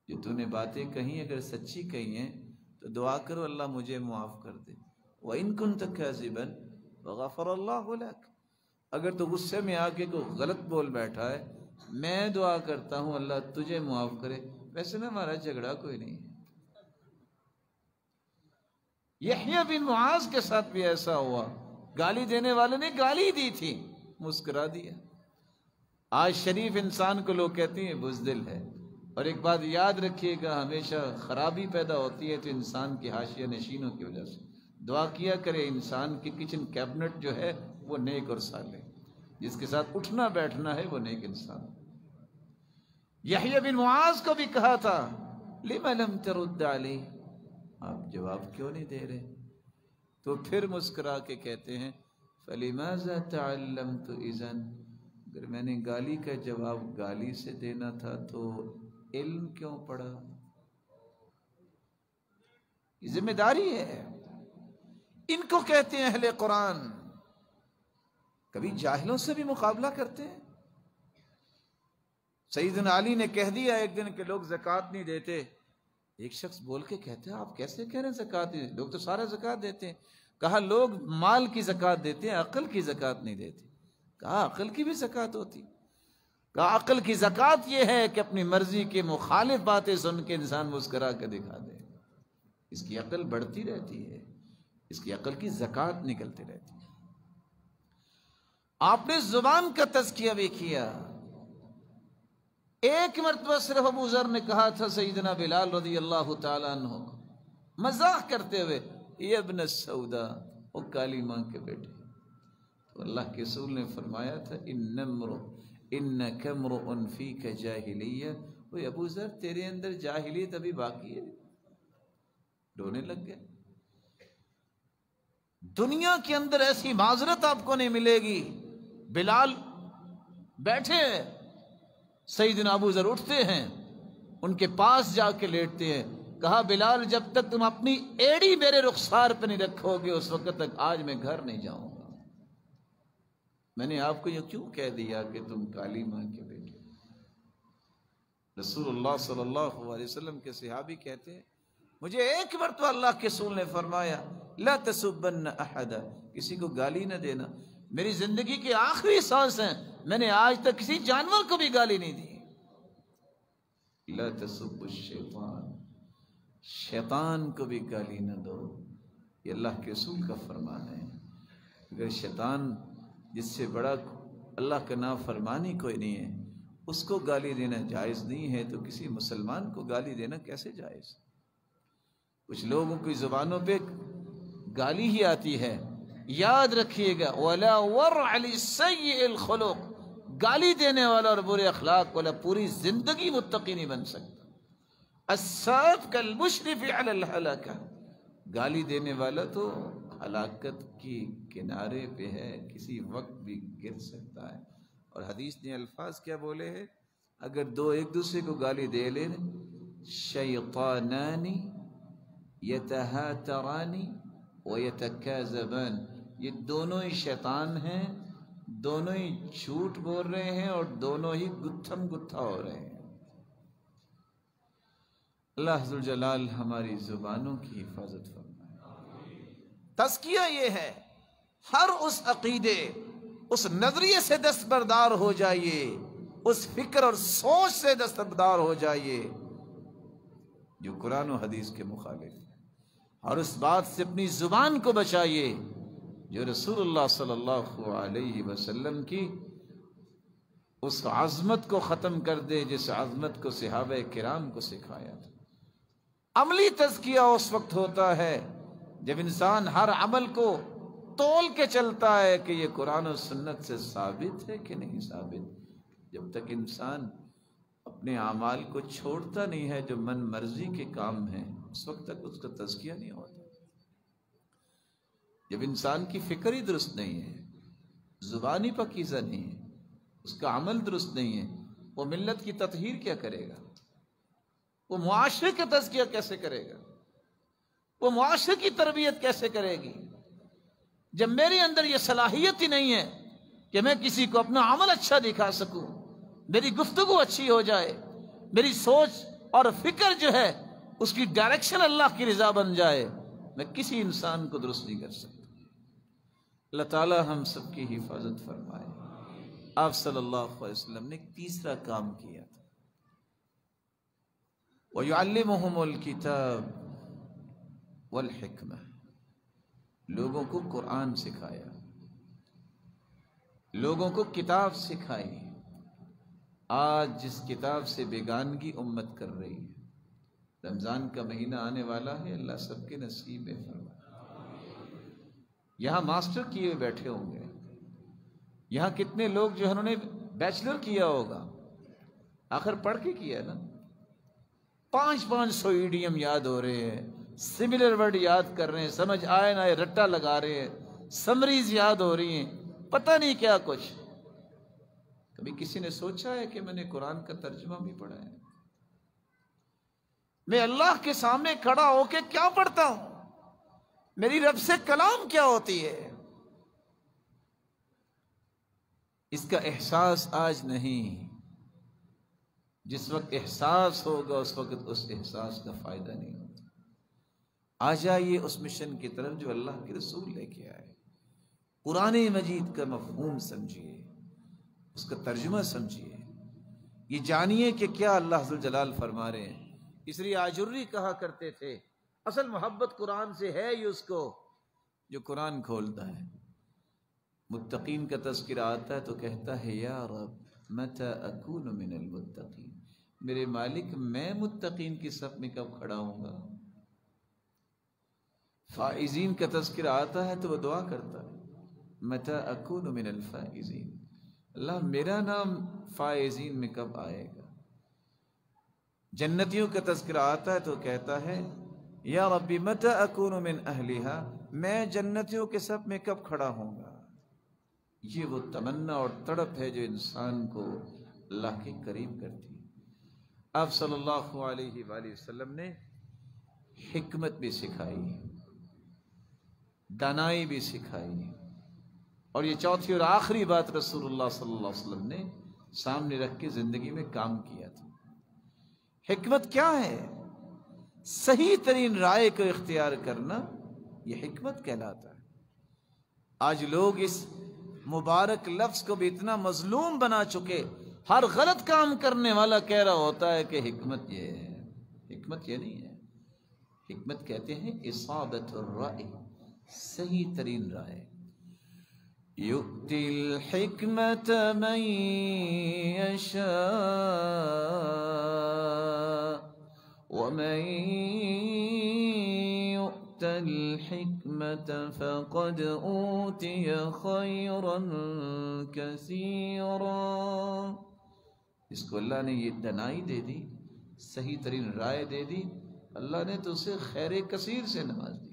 جو تو نے باتیں کہیں اگر سچی کہی ہیں تو دعا کرو اللہ مجھے معاف کر دے، وَإِن كُنْتَ كَاذِبًا وَغَفَرَ اللَّهُ لَكَ، اگر تو غصے میں آ کے کوئی غلط بول بیٹھا ہے، میں دعا کرتا ہوں اللہ تجھے معاف کرے، ویسے میں ہمارا جھگڑا کوئی نہیں ہے۔ یحییٰ بن معاذ کے ساتھ بھی ایسا ہوا، گالی دینے والے نے گالی دی تھی، مسکرا دیا۔ آج شریف انسان کو لوگ کہتے ہیں بزدل ہے، اور ایک بات یاد رکھیے گا، ہمیشہ خرابی پیدا ہوتی ہے تو انسان کی حاشیہ نشینوں کی وجہ سے۔ دعا کیا کرے انسان کی کچن کیبنٹ جو ہے وہ نیک اور صالح، جس کے ساتھ اٹھنا بیٹھنا ہے وہ نیک انسان۔ یحییٰ بن معاذ کو بھی کہا تھا لِمَ لَمْ تَرُدَّ عَلَيْهِ، آپ جواب کیوں نہیں دے رہے؟ تو پھر مسکرا کے کہتے ہیں فَلِمَاذَا تَعَلَّمْتُ إِذًا، اگر میں نے گالی کا جواب گالی سے دینا تھا تو علم کیوں پڑھا؟ یہ ذمہ داری ہے، ان کو کہتے ہیں اہل قرآن۔ کبھی جاہلوں سے بھی مقابلہ کرتے ہیں۔ سیدنا علی نے کہہ دیا ایک دن کہ لوگ زکوٰۃ نہیں دیتے، ایک شخص بول کے کہتے ہیں آپ کیسے کہہ رہے ہیں زکوٰۃ نہیں دیتے؟ لوگ تو سارا زکوٰۃ دیتے ہیں۔ کہا لوگ مال کی زکوٰۃ دیتے ہیں، عقل کی زکوٰۃ نہیں دیتے۔ کہا عقل کی بھی زکوٰۃ ہوتی؟ کہا عقل کی زکوٰۃ یہ ہے کہ اپنی مرضی کے مخالف باتیں سن کے انسان مسکرا کے دکھا دے۔ اس کی عقل بڑھتی رہتی ہے، اس کی عقل کی زکوٰۃ نکلتی رہتی ہے۔ آپ نے زبان کا تزکیہ بھی کیا۔ ایک مرتبہ صرف ابو ذر نے کہا تھا سیدنا بلال رضی اللہ تعالیٰ عنہ کو مزاح کرتے ہوئے، یہ ابن السودا، وہ کالی ماں کے بیٹے۔ تو اللہ کے رسول نے فرمایا تھا انک امرؤ فیک جاہلیہ، وہ ابو ذر تیرے اندر جاہلیت ابھی باقی ہے۔ رونے لگ گئے۔ دنیا کے اندر ایسی معذرت آپ کو نہیں ملے گی۔ بلال بیٹھے ہیں، سیدنا ابو ذر اٹھتے ہیں، ان کے پاس جا کے لیٹتے ہیں۔ کہا بلال جب تک تم اپنی ایڑی میرے رخسار پہ نہیں رکھو گے اس وقت تک آج میں گھر نہیں جاؤں گا۔ میں نے آپ کو یہ کیوں کہہ دیا کہ تم کالی ماں کے بیٹے؟ رسول اللہ صلی اللہ علیہ وسلم کے صحابی کہتے ہیں مجھے ایک مرتبہ اللہ کے رسول نے فرمایا لا تسبن احد، کسی کو گالی نہ دینا۔ میری زندگی کے آخری سانس ہیں، میں نے آج تک کسی جانور کو بھی گالی نہیں دی۔ لا تسب الشیطان، شیطان کو بھی گالی نہ دو، یہ اللہ کے رسول کا فرمان ہے۔ اگر شیطان جس سے بڑا اللہ کا نافرمانی کوئی نہیں ہے اس کو گالی دینا جائز نہیں ہے، تو کسی مسلمان کو گالی دینا کیسے جائز؟ کچھ لوگوں کی زبانوں پہ گالی ہی آتی ہے۔ یاد رکھیے گا وَلَا وَرْعَ لِلسَّيِّئِ الْخُلُقِ، گالی دینے والا اور برے اخلاق والا پوری زندگی متقی نہیں بن سکتا۔ السَّابِقُ كَالْمُشْرِفِ عَلَى الْهَلَكَةِ، گالی دینے والا تو ہلاکت کی کنارے پہ ہے، کسی وقت بھی گر سکتا ہے۔ اور حدیث نے الفاظ کیا بولے ہیں؟ اگر دو ایک دوسرے کو گالی دے لیں، شیطانانی یتہاترانی ویتکاذبان، یہ دونوں ہی شیطان ہیں، دونوں ہی جھوٹ بول رہے ہیں اور دونوں ہی گتھم گتھا ہو رہے ہیں۔ اللہ ذوالجلال ہماری زبانوں کی حفاظت فرمائے۔ تزکیہ یہ ہے ہر اس عقیدے، اس نظریے سے دستبردار ہو جائیے، اس فکر اور سوچ سے دستبردار ہو جائیے جو قرآن و حدیث کے مخالف ہے، اور اس بات سے اپنی زبان کو بچائیے جو رسول اللہ صلی اللہ علیہ وسلم کی اس عظمت کو ختم کر دے جس عظمت کو صحابہ کرام کو سکھایا تھا۔ عملی تزکیہ اس وقت ہوتا ہے جب انسان ہر عمل کو تول کے چلتا ہے کہ یہ قرآن و سنت سے ثابت ہے کہ نہیں ثابت۔ جب تک انسان اپنے اعمال کو چھوڑتا نہیں ہے جو من مرضی کے کام ہیں، اس وقت تک اس کا تزکیہ نہیں ہوتا۔ جب انسان کی فکر ہی درست نہیں ہے، زبانی پاکیزہ نہیں ہے، اس کا عمل درست نہیں ہے، وہ ملت کی تطہیر کیا کرے گا؟ وہ معاشرے کا تزکیہ کیسے کرے گا؟ وہ معاشرے کی تربیت کیسے کرے گی؟ جب میرے اندر یہ صلاحیت ہی نہیں ہے کہ میں کسی کو اپنا عمل اچھا دکھا سکوں، میری گفتگو اچھی ہو جائے، میری سوچ اور فکر جو ہے اس کی ڈائریکشن اللہ کی رضا بن جائے، میں کسی انسان کو درست نہیں کر سکتا۔ اللہ تعالی ہم سب کی حفاظت فرمائے۔ آپ صلی اللہ علیہ وسلم نے ایک تیسرا کام کیا تھا، وَيُعَلِّمُهُمُ الْكِتَابَ وَالْحِكْمَةَ، لوگوں کو قرآن سکھایا، لوگوں کو کتاب سکھائی۔ آج جس کتاب سے بیگانگی امت کر رہی ہے، رمضان کا مہینہ آنے والا ہے، اللہ سب کے نصیب میں فرمائے۔ یہاں ماسٹر کیے ہوئے بیٹھے ہوں گے، یہاں کتنے لوگ جو انہوں نے بیچلر کیا ہوگا، آخر پڑھ کے کیا نا، 500 ایڈیم یاد ہو رہے ہیں، سملر ورڈ یاد کر رہے ہیں، سمجھ آئے نہ آئے رٹا لگا رہے ہیں، سمریز یاد ہو رہی ہیں، پتہ نہیں کیا کچھ۔ کبھی کسی نے سوچا ہے کہ میں نے قرآن کا ترجمہ بھی پڑھا ہے؟ میں اللہ کے سامنے کھڑا ہو کے کیا پڑھتا ہوں؟ میری رب سے کلام کیا ہوتی ہے؟ اس کا احساس آج نہیں۔ جس وقت احساس ہوگا اس وقت اس احساس کا فائدہ نہیں ہوتا۔ آ جائیے اس مشن کی طرف جو اللہ کے رسول لے کے آئے۔ قرآن مجید کا مفہوم سمجھیے، اس کا ترجمہ سمجھیے، یہ جانیے کہ کیا اللہ ذوالجلال فرما رہے ہیں۔ اس لیے آجری کہا کرتے تھے اصل محبت قرآن سے ہے ہی اس کو جو قرآن کھولتا ہے۔ متقین کا تذکرہ آتا ہے تو کہتا ہے یا رب متی اکون من المتقین، میرے مالک میں متقین کی صف میں کب کھڑا ہوں گا۔ فائزین کا تذکرہ آتا ہے تو وہ دعا کرتا ہے متی اکون من الفائزین، اللہ میرا نام فائزین میں کب آئے گا۔ جنتیوں کا تذکرہ آتا ہے تو کہتا ہے یا ربی متی اکون من اہلہا، میں جنتیوں کے صف میں کب کھڑا ہوں گا۔ یہ وہ تمنا اور تڑپ ہے جو انسان کو اللہ کے قریب کرتی ہے۔ آپ صلی اللہ علیہ وآلہ وسلم نے حکمت بھی سکھائی، دانائی بھی سکھائی، اور یہ چوتھی اور آخری بات رسول اللہ صلی اللہ علیہ وسلم نے سامنے رکھ کے زندگی میں کام کیا تھا۔ حکمت کیا ہے؟ صحیح ترین رائے کو اختیار کرنا، یہ حکمت کہلاتا ہے۔ آج لوگ اس مبارک لفظ کو بھی اتنا مظلوم بنا چکے، ہر غلط کام کرنے والا کہہ رہا ہوتا ہے کہ حکمت یہ ہے۔ حکمت یہ نہیں ہے، حکمت کہتے ہیں اصابت الرائے، صحیح ترین رائے۔ یؤتی الحکمت من یشاء ومن یؤت الحکمت فقد اوتی خیرا کثیرا۔ اس کو اللہ نے یہ دنائی دے دی، صحیح ترین رائے دے دی، اللہ نے تو اسے خیر کثیر سے نواز دی۔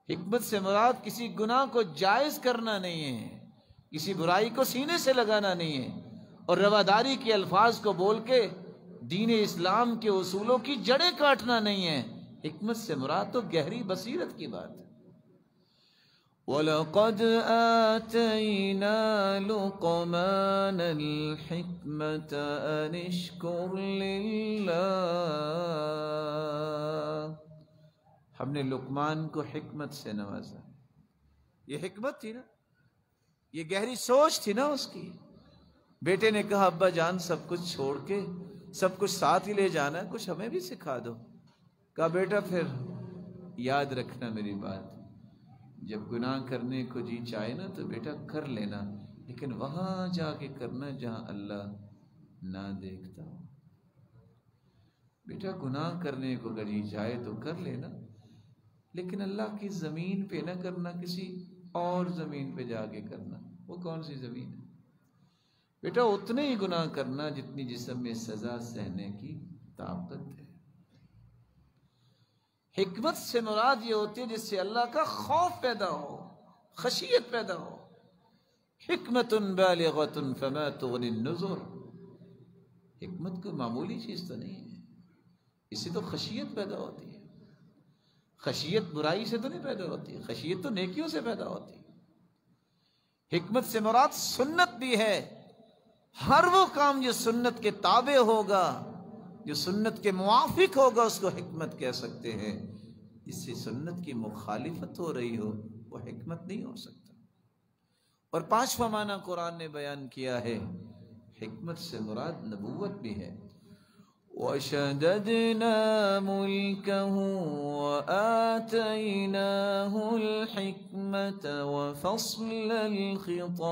حکمت سے مراد کسی گناہ کو جائز کرنا نہیں ہے، کسی برائی کو سینے سے لگانا نہیں ہے، اور رواداری کے الفاظ کو بول کے دین اسلام کے اصولوں کی جڑیں کاٹنا نہیں ہے۔ حکمت سے مراد تو گہری بصیرت کی بات ہے۔ وَلَقَدْ آتَيْنَا لُقْمَانَ الْحِكْمَةَ أَنِ اشْكُرْ لِلَّهِ، ہم نے لقمان کو حکمت سے نوازا۔ یہ حکمت تھی نا، یہ گہری سوچ تھی نا اس کی۔ بیٹے نے کہا ابا جان سب کچھ چھوڑ کے سب کچھ ساتھ ہی لے جانا ہے، کچھ ہمیں بھی سکھا دو۔ کہا بیٹا پھر یاد رکھنا میری بات، جب گناہ کرنے کو جی چاہے نا تو بیٹا کر لینا، لیکن وہاں جا کے کرنا جہاں اللہ نہ دیکھتا ہو۔ بیٹا گناہ کرنے کو اگر جی چاہے تو کر لینا، لیکن اللہ کی زمین پہ نہ کرنا، کسی اور زمین پہ جا کے کرنا۔ وہ کون سی زمین ہے؟ بیٹا اتنے ہی گناہ کرنا جتنی جسم میں سزا سہنے کی طاقت ہے۔ حکمت سے مراد یہ ہوتی ہے جس سے اللہ کا خوف پیدا ہو، خشیت پیدا ہو۔ حکمت بالغۃ فما تغنی النذر، حکمت کوئی معمولی چیز تو نہیں ہے، اس سے تو خشیت پیدا ہوتی ہے۔ خشیت برائی سے تو نہیں پیدا ہوتی، خشیت تو نیکیوں سے پیدا ہوتی ہے۔ حکمت سے مراد سنت بھی ہے، ہر وہ کام جو سنت کے تابع ہوگا، جو سنت کے موافق ہوگا، اس کو حکمت کہہ سکتے ہیں۔ جس سے سنت کی مخالفت ہو رہی ہو وہ حکمت نہیں ہو سکتا۔ اور پانچواں معنی قرآن نے بیان کیا ہے، حکمت سے مراد نبوت بھی ہے۔ وَشَدَدْنَا مُلْكَهُ وَآتَيْنَاهُ الْحِكْمَةَ وَفَصْلَ الْخِطَابِ،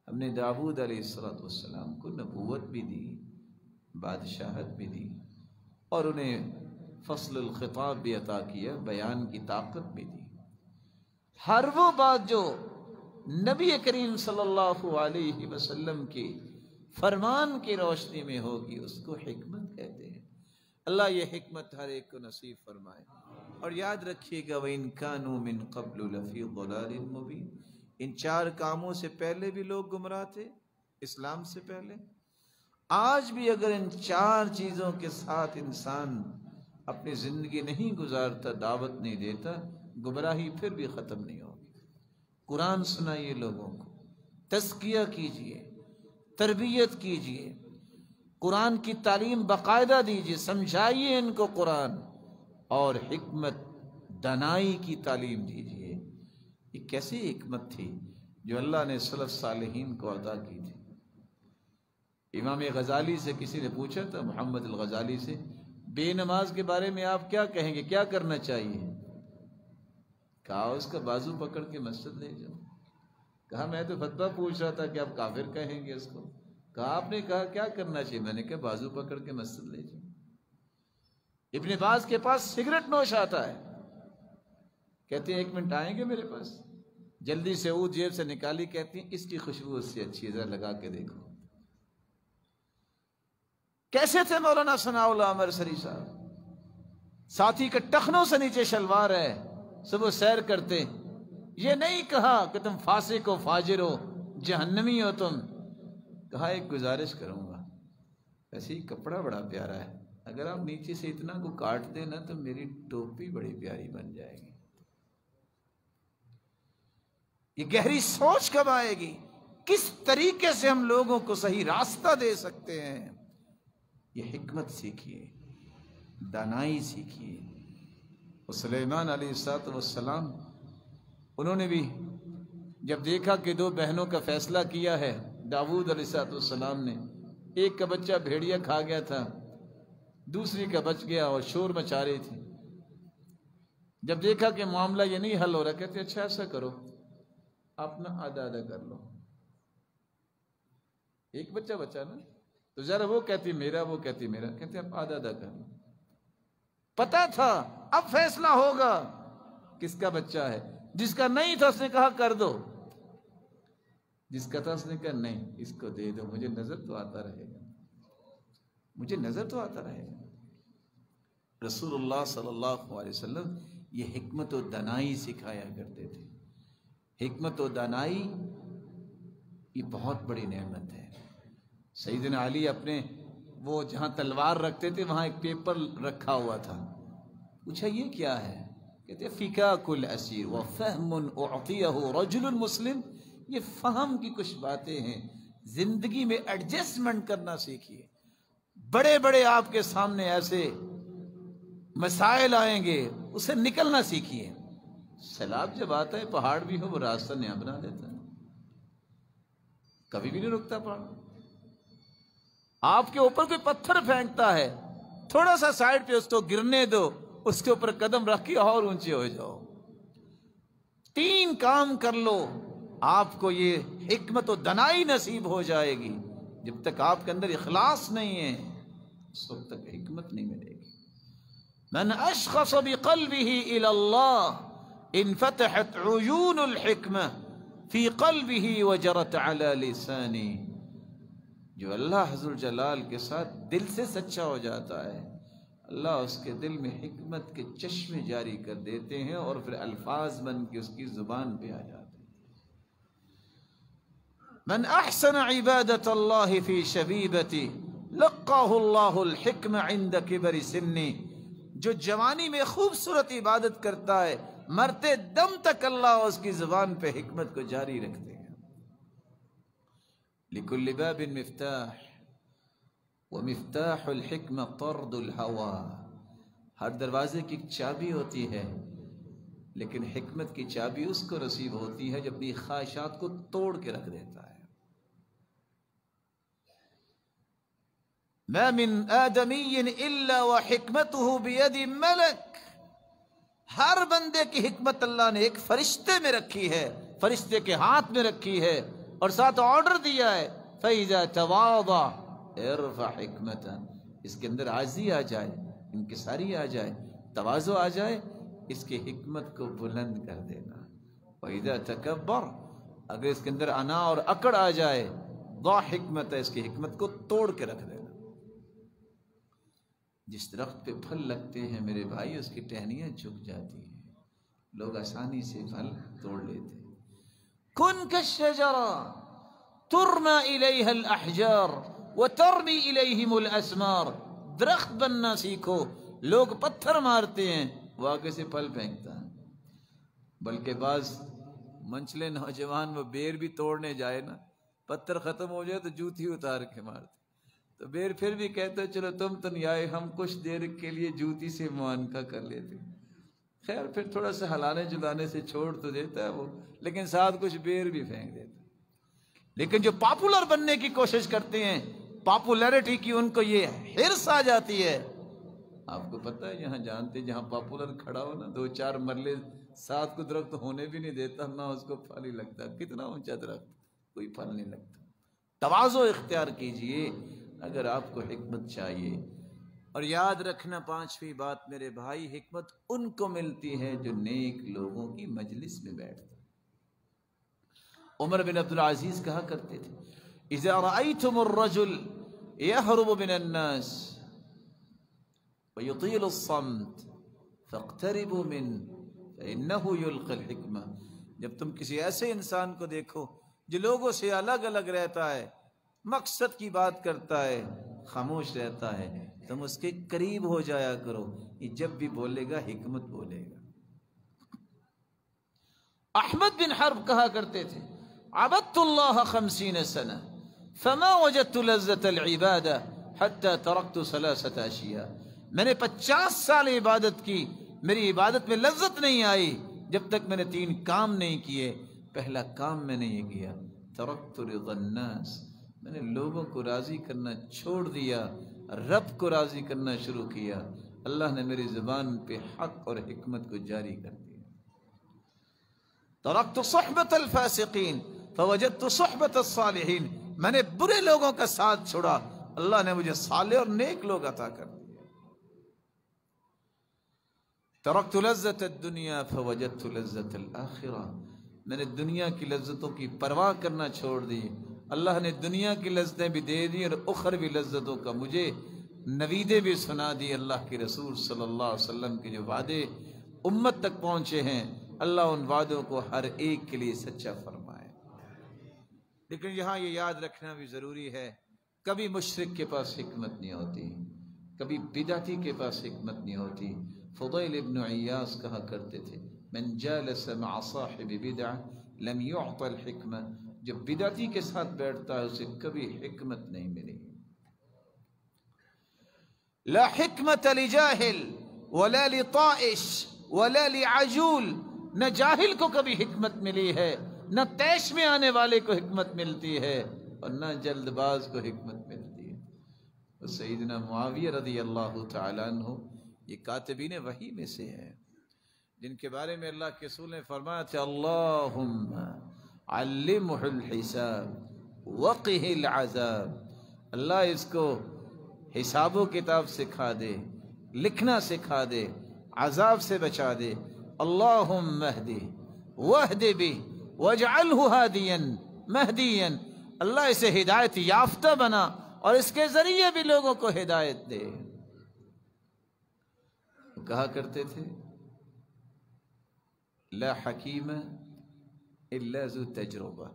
ہم نے داؤد علیہ السلام کو نبوت بھی دی، بادشاہت بھی دی، اور انہیں فصل الخطاب بھی عطا کیا، بیان کی طاقت بھی دی۔ ہر وہ بات جو نبی کریم صلی اللہ علیہ وسلم کی فرمان کی روشنی میں ہوگی اس کو حکمت کہتے ہیں۔ اللہ یہ حکمت ہر ایک کو نصیب فرمائے۔ اور یاد رکھیے گا وَإِن كَانُوا مِن قَبْلُ لَفِي ضَلَالٍ مُبِينٍ، ان چار کاموں سے پہلے بھی لوگ گمراہ تھے، اسلام سے پہلے۔ آج بھی اگر ان چار چیزوں کے ساتھ انسان اپنی زندگی نہیں گزارتا، دعوت نہیں دیتا، گمراہی پھر بھی ختم نہیں ہوگی۔ قرآن سنائیے لوگوں کو، تزکیہ کیجئے، تربیت کیجئے، قرآن کی تعلیم باقاعدہ دیجئے، سمجھائیے ان کو قرآن، اور حکمت دانائی کی تعلیم دیجئے۔ یہ کیسی حکمت تھی جو اللہ نے سلف صالحین کو عطا کی تھی۔ امام غزالی سے کسی نے پوچھا تھا، محمد الغزالی سے، بے نماز کے بارے میں آپ کیا کہیں گے، کیا کرنا چاہیے؟ کہا اس کا بازو پکڑ کے مسجد لے جاؤ۔ کہا میں تو فتویٰ پوچھ رہا تھا کہ آپ کافر کہیں گے اس کو۔ کہا آپ نے کہا کیا کرنا چاہیے؟ میں نے کہا بازو پکڑ کے مسجد لے جاؤ۔ ابن باز کے پاس سگریٹ نوش آتا ہے، کہتے ہیں 1 منٹ آئیں گے میرے پاس؟ جلدی سے وہ جیب سے نکالی، کہتی ہیں اس کی خوشبو اس سے اچھی ہے، ذرا لگا کے دیکھو۔ کیسے تھے مولانا ثناء اللہ امرسری صاحب؟ ساتھی کے ٹخنوں سے نیچے شلوار ہے، صبح سیر کرتے۔ یہ نہیں کہا کہ تم فاسق ہو، فاجر ہو، جہنمی ہو تم۔ کہا ایک گزارش کروں گا، ویسے ہی کپڑا بڑا پیارا ہے، اگر آپ نیچے سے اتنا کو کاٹ دیں نا تو میری ٹوپی بڑی پیاری بن جائے گی۔ یہ گہری سوچ کب آئے گی؟ کس طریقے سے ہم لوگوں کو صحیح راستہ دے سکتے ہیں؟ یہ حکمت سیکھیے، دانائی سیکھیے۔ اور سلیمان علیہ السلام انہوں نے بھی جب دیکھا کہ 2 بہنوں کا فیصلہ کیا ہے، داؤد علیہ السلام نے، ایک کا بچہ بھیڑیا کھا گیا تھا، دوسری کا بچ گیا اور شور مچا رہی تھی۔ جب دیکھا کہ معاملہ یہ نہیں حل ہو رہا، کہتے اچھا ایسا کرو، اپنا آدھا آدھا کر لو۔ ایک بچہ بچا نا، تو ذرا وہ کہتی میرا، وہ کہتی میرا، کہتے اب آدھا آدھا کر لو۔ پتا تھا اب فیصلہ ہوگا کس کا بچہ ہے۔ جس کا نہیں تھا اس نے کہا کر دو، جس کا تھا اس نے کہا نہیں اس کو دے دو، مجھے نظر تو آتا رہے گا، مجھے نظر تو آتا رہے گا۔ رسول اللہ صلی اللہ علیہ وسلم یہ حکمت و دانائی سکھایا کرتے تھے۔ حکمت و دانائی یہ بہت بڑی نعمت ہے۔ سیدنا علی اپنے وہ جہاں تلوار رکھتے تھے وہاں ایک پیپر رکھا ہوا تھا، پوچھا یہ کیا ہے؟ کہتے فکاک الاسیر وفہم اعطیہ رجل مسلم، یہ فہم کی کچھ باتیں ہیں، زندگی میں ایڈجسٹمنٹ کرنا سیکھیے۔ بڑے بڑے آپ کے سامنے ایسے مسائل آئیں گے، اسے نکلنا سیکھیے۔ سیلاب جب آتا ہے پہاڑ بھی ہو وہ راستہ نیا بنا دیتا ہے، کبھی بھی نہیں رکتا پہاڑ۔ آپ کے اوپر کوئی پتھر پھینکتا ہے، تھوڑا سا سائڈ پہ اس کو گرنے دو، اس کے اوپر قدم رکھ کے اور اونچے ہو جاؤ۔ 3 کام کر لو، آپ کو یہ حکمت و دانائی نصیب ہو جائے گی۔ جب تک آپ کے اندر اخلاص نہیں ہے اس وقت تک حکمت نہیں ملے گی۔ من اشخص بقلبه الى الله انفتحت عيون الحكمة في قلبه وجرت على لسانه۔ جو اللہ حضر جلال کے ساتھ دل سے سچا ہو جاتا ہے، اللہ اس کے دل میں حکمت کے چشمے جاری کر دیتے ہیں اور پھر الفاظ بن کے اس کی زبان پہ آ جاتے ہیں۔ من احسن عبادت اللہ فی شبیبتی لقاہ اللہ الحکم عند کبر سنی۔ جو جوانی میں خوبصورت عبادت کرتا ہے، مرتے دم تک اللہ اس کی زبان پہ حکمت کو جاری رکھتے ہیں۔ لکل باب مفتاح ومفتاح الحکمہ طرد الہوى۔ ہر دروازے کی چابی ہوتی ہے، لیکن حکمت کی چابی اس کو نصیب ہوتی ہے جو اپنی خواہشات کو توڑ کے رکھ دیتا ہے۔ ما من آدمی الا وحکمتہ بید ملک۔ ہر بندے کی حکمت اللہ نے ایک فرشتے میں رکھی ہے، فرشتے کے ہاتھ میں رکھی ہے، اور ساتھ آرڈر دیا ہے فَإِذَا تَوَاضَ ارفع حکمتا۔ اس کے اندر عاجزی آ جائے، انکساری آ جائے، تواضع آ جائے، اس کی حکمت کو بلند کر دینا۔ وَإِذَا تَكَبَّرَ، اگر اس کے اندر انا اور اکڑ آ جائے، ضع حکمت، اس کی حکمت کو توڑ کے رکھ دینا۔ جس درخت پہ پھل لگتے ہیں میرے بھائی اس کی ٹہنیاں جھک جاتی ہیں، لوگ آسانی سے پھل توڑ لیتے ہیں۔ کن کالشجرہ ترمى الیہا الاحجار وترمی الیہم الاسمار۔ درخت بننا سیکھو، لوگ پتھر مارتے ہیں، وہ آگے سے پھل پھینکتا ہے۔ بلکہ بعض منچلے نوجوان وہ بیر بھی توڑنے جائے نا، پتھر ختم ہو جائے تو جوتی اتار کے مارتے، تو بیر پھر بھی کہتا ہے چلو تم تو نہیں آئے، ہم کچھ دیر کے لیے جوتی سے معانقہ کر لیتے۔ خیر پھر تھوڑا سا ہلانے جلانے سے چھوڑ تو دیتا ہے وہ، لیکن ساتھ کچھ بیر بھی پھینک دیتا ہے۔ لیکن جو پاپولر بننے کی کوشش کرتے ہیں، پاپولیرٹی کی ان کو یہ ہرس آ جاتی ہے. آپ کو پتہ ہے یہاں جانتے جہاں پاپولر کھڑا ہو نا 2-4 مرلے ساتھ کو درخت ہونے بھی نہیں دیتا، نہ اس کو پھل ہی لگتا. کتنا اونچا درخت، کوئی پھل نہیں لگتا. تواضع اختیار کیجئے اگر آپ کو حکمت چاہیے. اور یاد رکھنا 5ویں بات میرے بھائی، حکمت ان کو ملتی ہے جو نیک لوگوں کی مجلس میں بیٹھتے. عمر بن عبدالعزیز کہا کرتے تھے اذا رأيتم الرجل يهرب من الناس ويطيل الصمت فاقتربوا منه فإنه يلقي الحكمة. جب تم کسی ایسے انسان کو دیکھو جو لوگوں سے الگ الگ رہتا ہے، مقصد کی بات کرتا ہے، خاموش رہتا ہے، تم اس کے قریب ہو جایا کرو. یہ جب بھی بولے گا حکمت بولے گا. احمد بن حرب کہا کرتے تھے عبدت اللہ 50 سنة فما وجدت لذة العبادة حتى تركت 3 اشیاء. میں نے 50 سال عبادت کی، میری عبادت میں لذت نہیں آئی جب تک میں نے 3 کام نہیں کیے. پہلا کام میں نے یہ کیا ترکت رضا الناس، میں نے لوگوں کو راضی کرنا چھوڑ دیا، رب کو راضی کرنا شروع کیا. اللہ نے میری زبان پہ حق اور حکمت کو جاری کر دیا. ترکت صحبت الفاسقین فوجدت صحبت الصالحین، میں نے برے لوگوں کا ساتھ چھوڑا، اللہ نے مجھے صالح اور نیک لوگ عطا کر دیا. ترکت لذت الدنیا فوجدت لذت الآخرہ، میں نے دنیا کی لذتوں کی پرواہ کرنا چھوڑ دی، اللہ نے دنیا کی لذتیں بھی دے دی اور اخروی لذتوں کا مجھے نویدیں بھی سنا دی. اللہ کے رسول صلی اللہ علیہ وسلم کے جو وعدے امت تک پہنچے ہیں، اللہ ان وعدوں کو ہر ایک کے لیے سچا فرمائے. لیکن یہاں یہ یاد رکھنا بھی ضروری ہے، کبھی مشرک کے پاس حکمت نہیں ہوتی، کبھی بدعتی کے پاس حکمت نہیں ہوتی. فضیل ابن عیاض کہا کرتے تھے من جالس مع صاحب بدع لم يعط الحکمہ، جو بدعتی کے ساتھ بیٹھتا ہے اسے کبھی حکمت نہیں ملی. لا حکمت لجاہل ولا لطائش ولا لعجول، نہ جاہل کو کبھی حکمت ملی ہے، نہ تیش میں آنے والے کو حکمت ملتی ہے، اور نہ جلد باز کو حکمت ملتی ہے. سیدنا معاویہ رضی اللہ تعالیٰ عنہ یہ کاتبین وحی میں سے ہے، جن کے بارے میں اللہ کے رسول نے فرمایا تھا اللہم علمہ الحساب وقہ العذاب، اللہ اس کو حساب و کتاب سکھا دے، لکھنا سکھا دے، عذاب سے بچا دے. اللہم اہدی واہد بہ واجعلہ ہادیا مہدیا، اللہ اسے ہدایت یافتہ بنا اور اس کے ذریعے بھی لوگوں کو ہدایت دے. کہا کرتے تھے لا حکیم الا ذو تجربہ،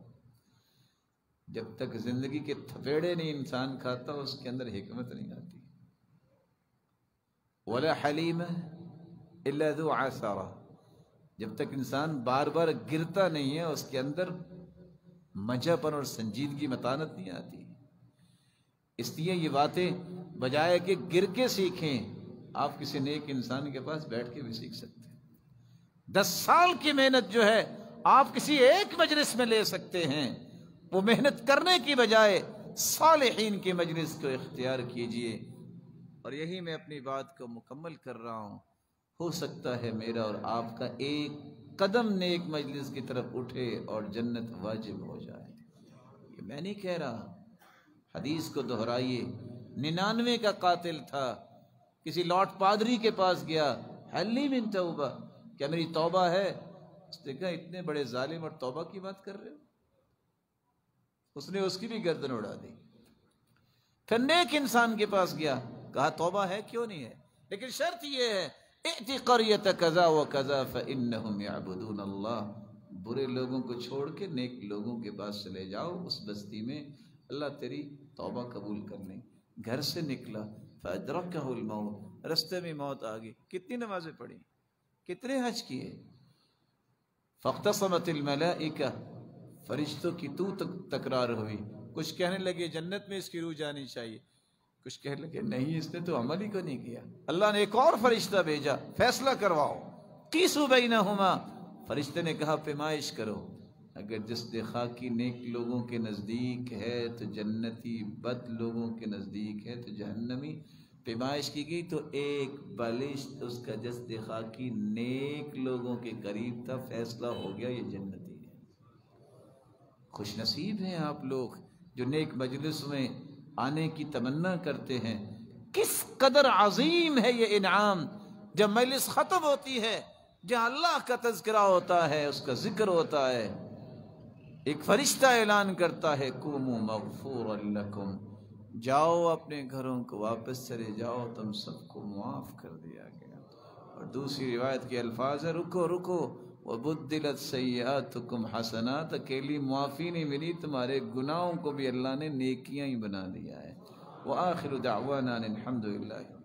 جب تک زندگی کے تھپیڑے نہیں انسان کھاتا اس کے اندر حکمت نہیں آتی. ولا حلیم الا ذو عثرہ، جب تک انسان بار بار گرتا نہیں ہے اس کے اندر مجہ پن اور سنجیدگی متانت نہیں آتی. اس لیے یہ باتیں بجائے کہ گر کے سیکھیں، آپ کسی نیک انسان کے پاس بیٹھ کے بھی سیکھ سکتے ہیں. 10 سال کی محنت جو ہے آپ کسی ایک مجلس میں لے سکتے ہیں. وہ محنت کرنے کی بجائے صالحین کی مجلس کو اختیار کیجئے. اور یہی میں اپنی بات کو مکمل کر رہا ہوں. ہو سکتا ہے میرا اور آپ کا ایک قدم نیک مجلس کی طرف اٹھے اور جنت واجب ہو جائے. یہ میں نہیں کہہ رہا، حدیث کو دہرائیے. 99 کا قاتل تھا، کسی لاٹ پادری کے پاس گیا، حلی من توبہ، کیا میری توبہ ہے؟ اس نے کہا اتنے بڑے ظالم اور توبہ کی بات کر رہے ہو. اس نے اس کی بھی گردن اڑا دی. پھر نیک انسان کے پاس گیا، کہا توبہ ہے، کیوں نہیں ہے، لیکن شرط یہ ہے ائتی قریۃ کذا و کذا فانہم یعبدون اللہ، برے لوگوں کو چھوڑ کے نیک لوگوں کے پاس چلے جاؤ، اس بستی میں اللہ تیری توبہ قبول کر لیں. گھر سے نکلا فادرکہ الموت، رستے میں موت آ گئی. کتنی نمازیں پڑھی، کتنے حج کیے. فاختصمت الملائکہ، فرشتوں کی تکرار ہوئی. کچھ کہنے لگے جنت میں اس کی روح جانی چاہیے، کچھ کہنے لگے نہیں اس نے تو عمل ہی کو نہیں کیا. اللہ نے ایک اور فرشتہ بھیجا، فیصلہ کرواؤ. قیسوا بینہما، فرشتے نے کہا پیمائش کرو. اگر جسد خاکی نیک لوگوں کے نزدیک ہے تو جنتی، بد لوگوں کے نزدیک ہے تو جہنمی۔ پیمائش کی گئی تو ایک بالشت اس کا جسد خاکی نیک لوگوں کے قریب تھا، فیصلہ ہو گیا یہ جنتی ہے۔ خوش نصیب ہیں آپ لوگ جو نیک مجلس میں آنے کی تمنا کرتے ہیں۔ کس قدر عظیم ہے یہ انعام جب مجلس ختم ہوتی ہے، جہاں اللہ کا تذکرہ ہوتا ہے، اس کا ذکر ہوتا ہے، ایک فرشتہ اعلان کرتا ہے قوموا مغفورا لکم، جاؤ اپنے گھروں کو واپس چلے جاؤ، تم سب کو معاف کر دیا گیا۔ اور دوسری روایت کے الفاظ ہے رکو رکو وبدلت سیئاتکم حسنات، اکیلی معافی نہیں ملی، تمہارے گناہوں کو بھی اللہ نے نیکیاں ہی بنا دیا ہے۔ وآخر دعوانا الحمدللہ۔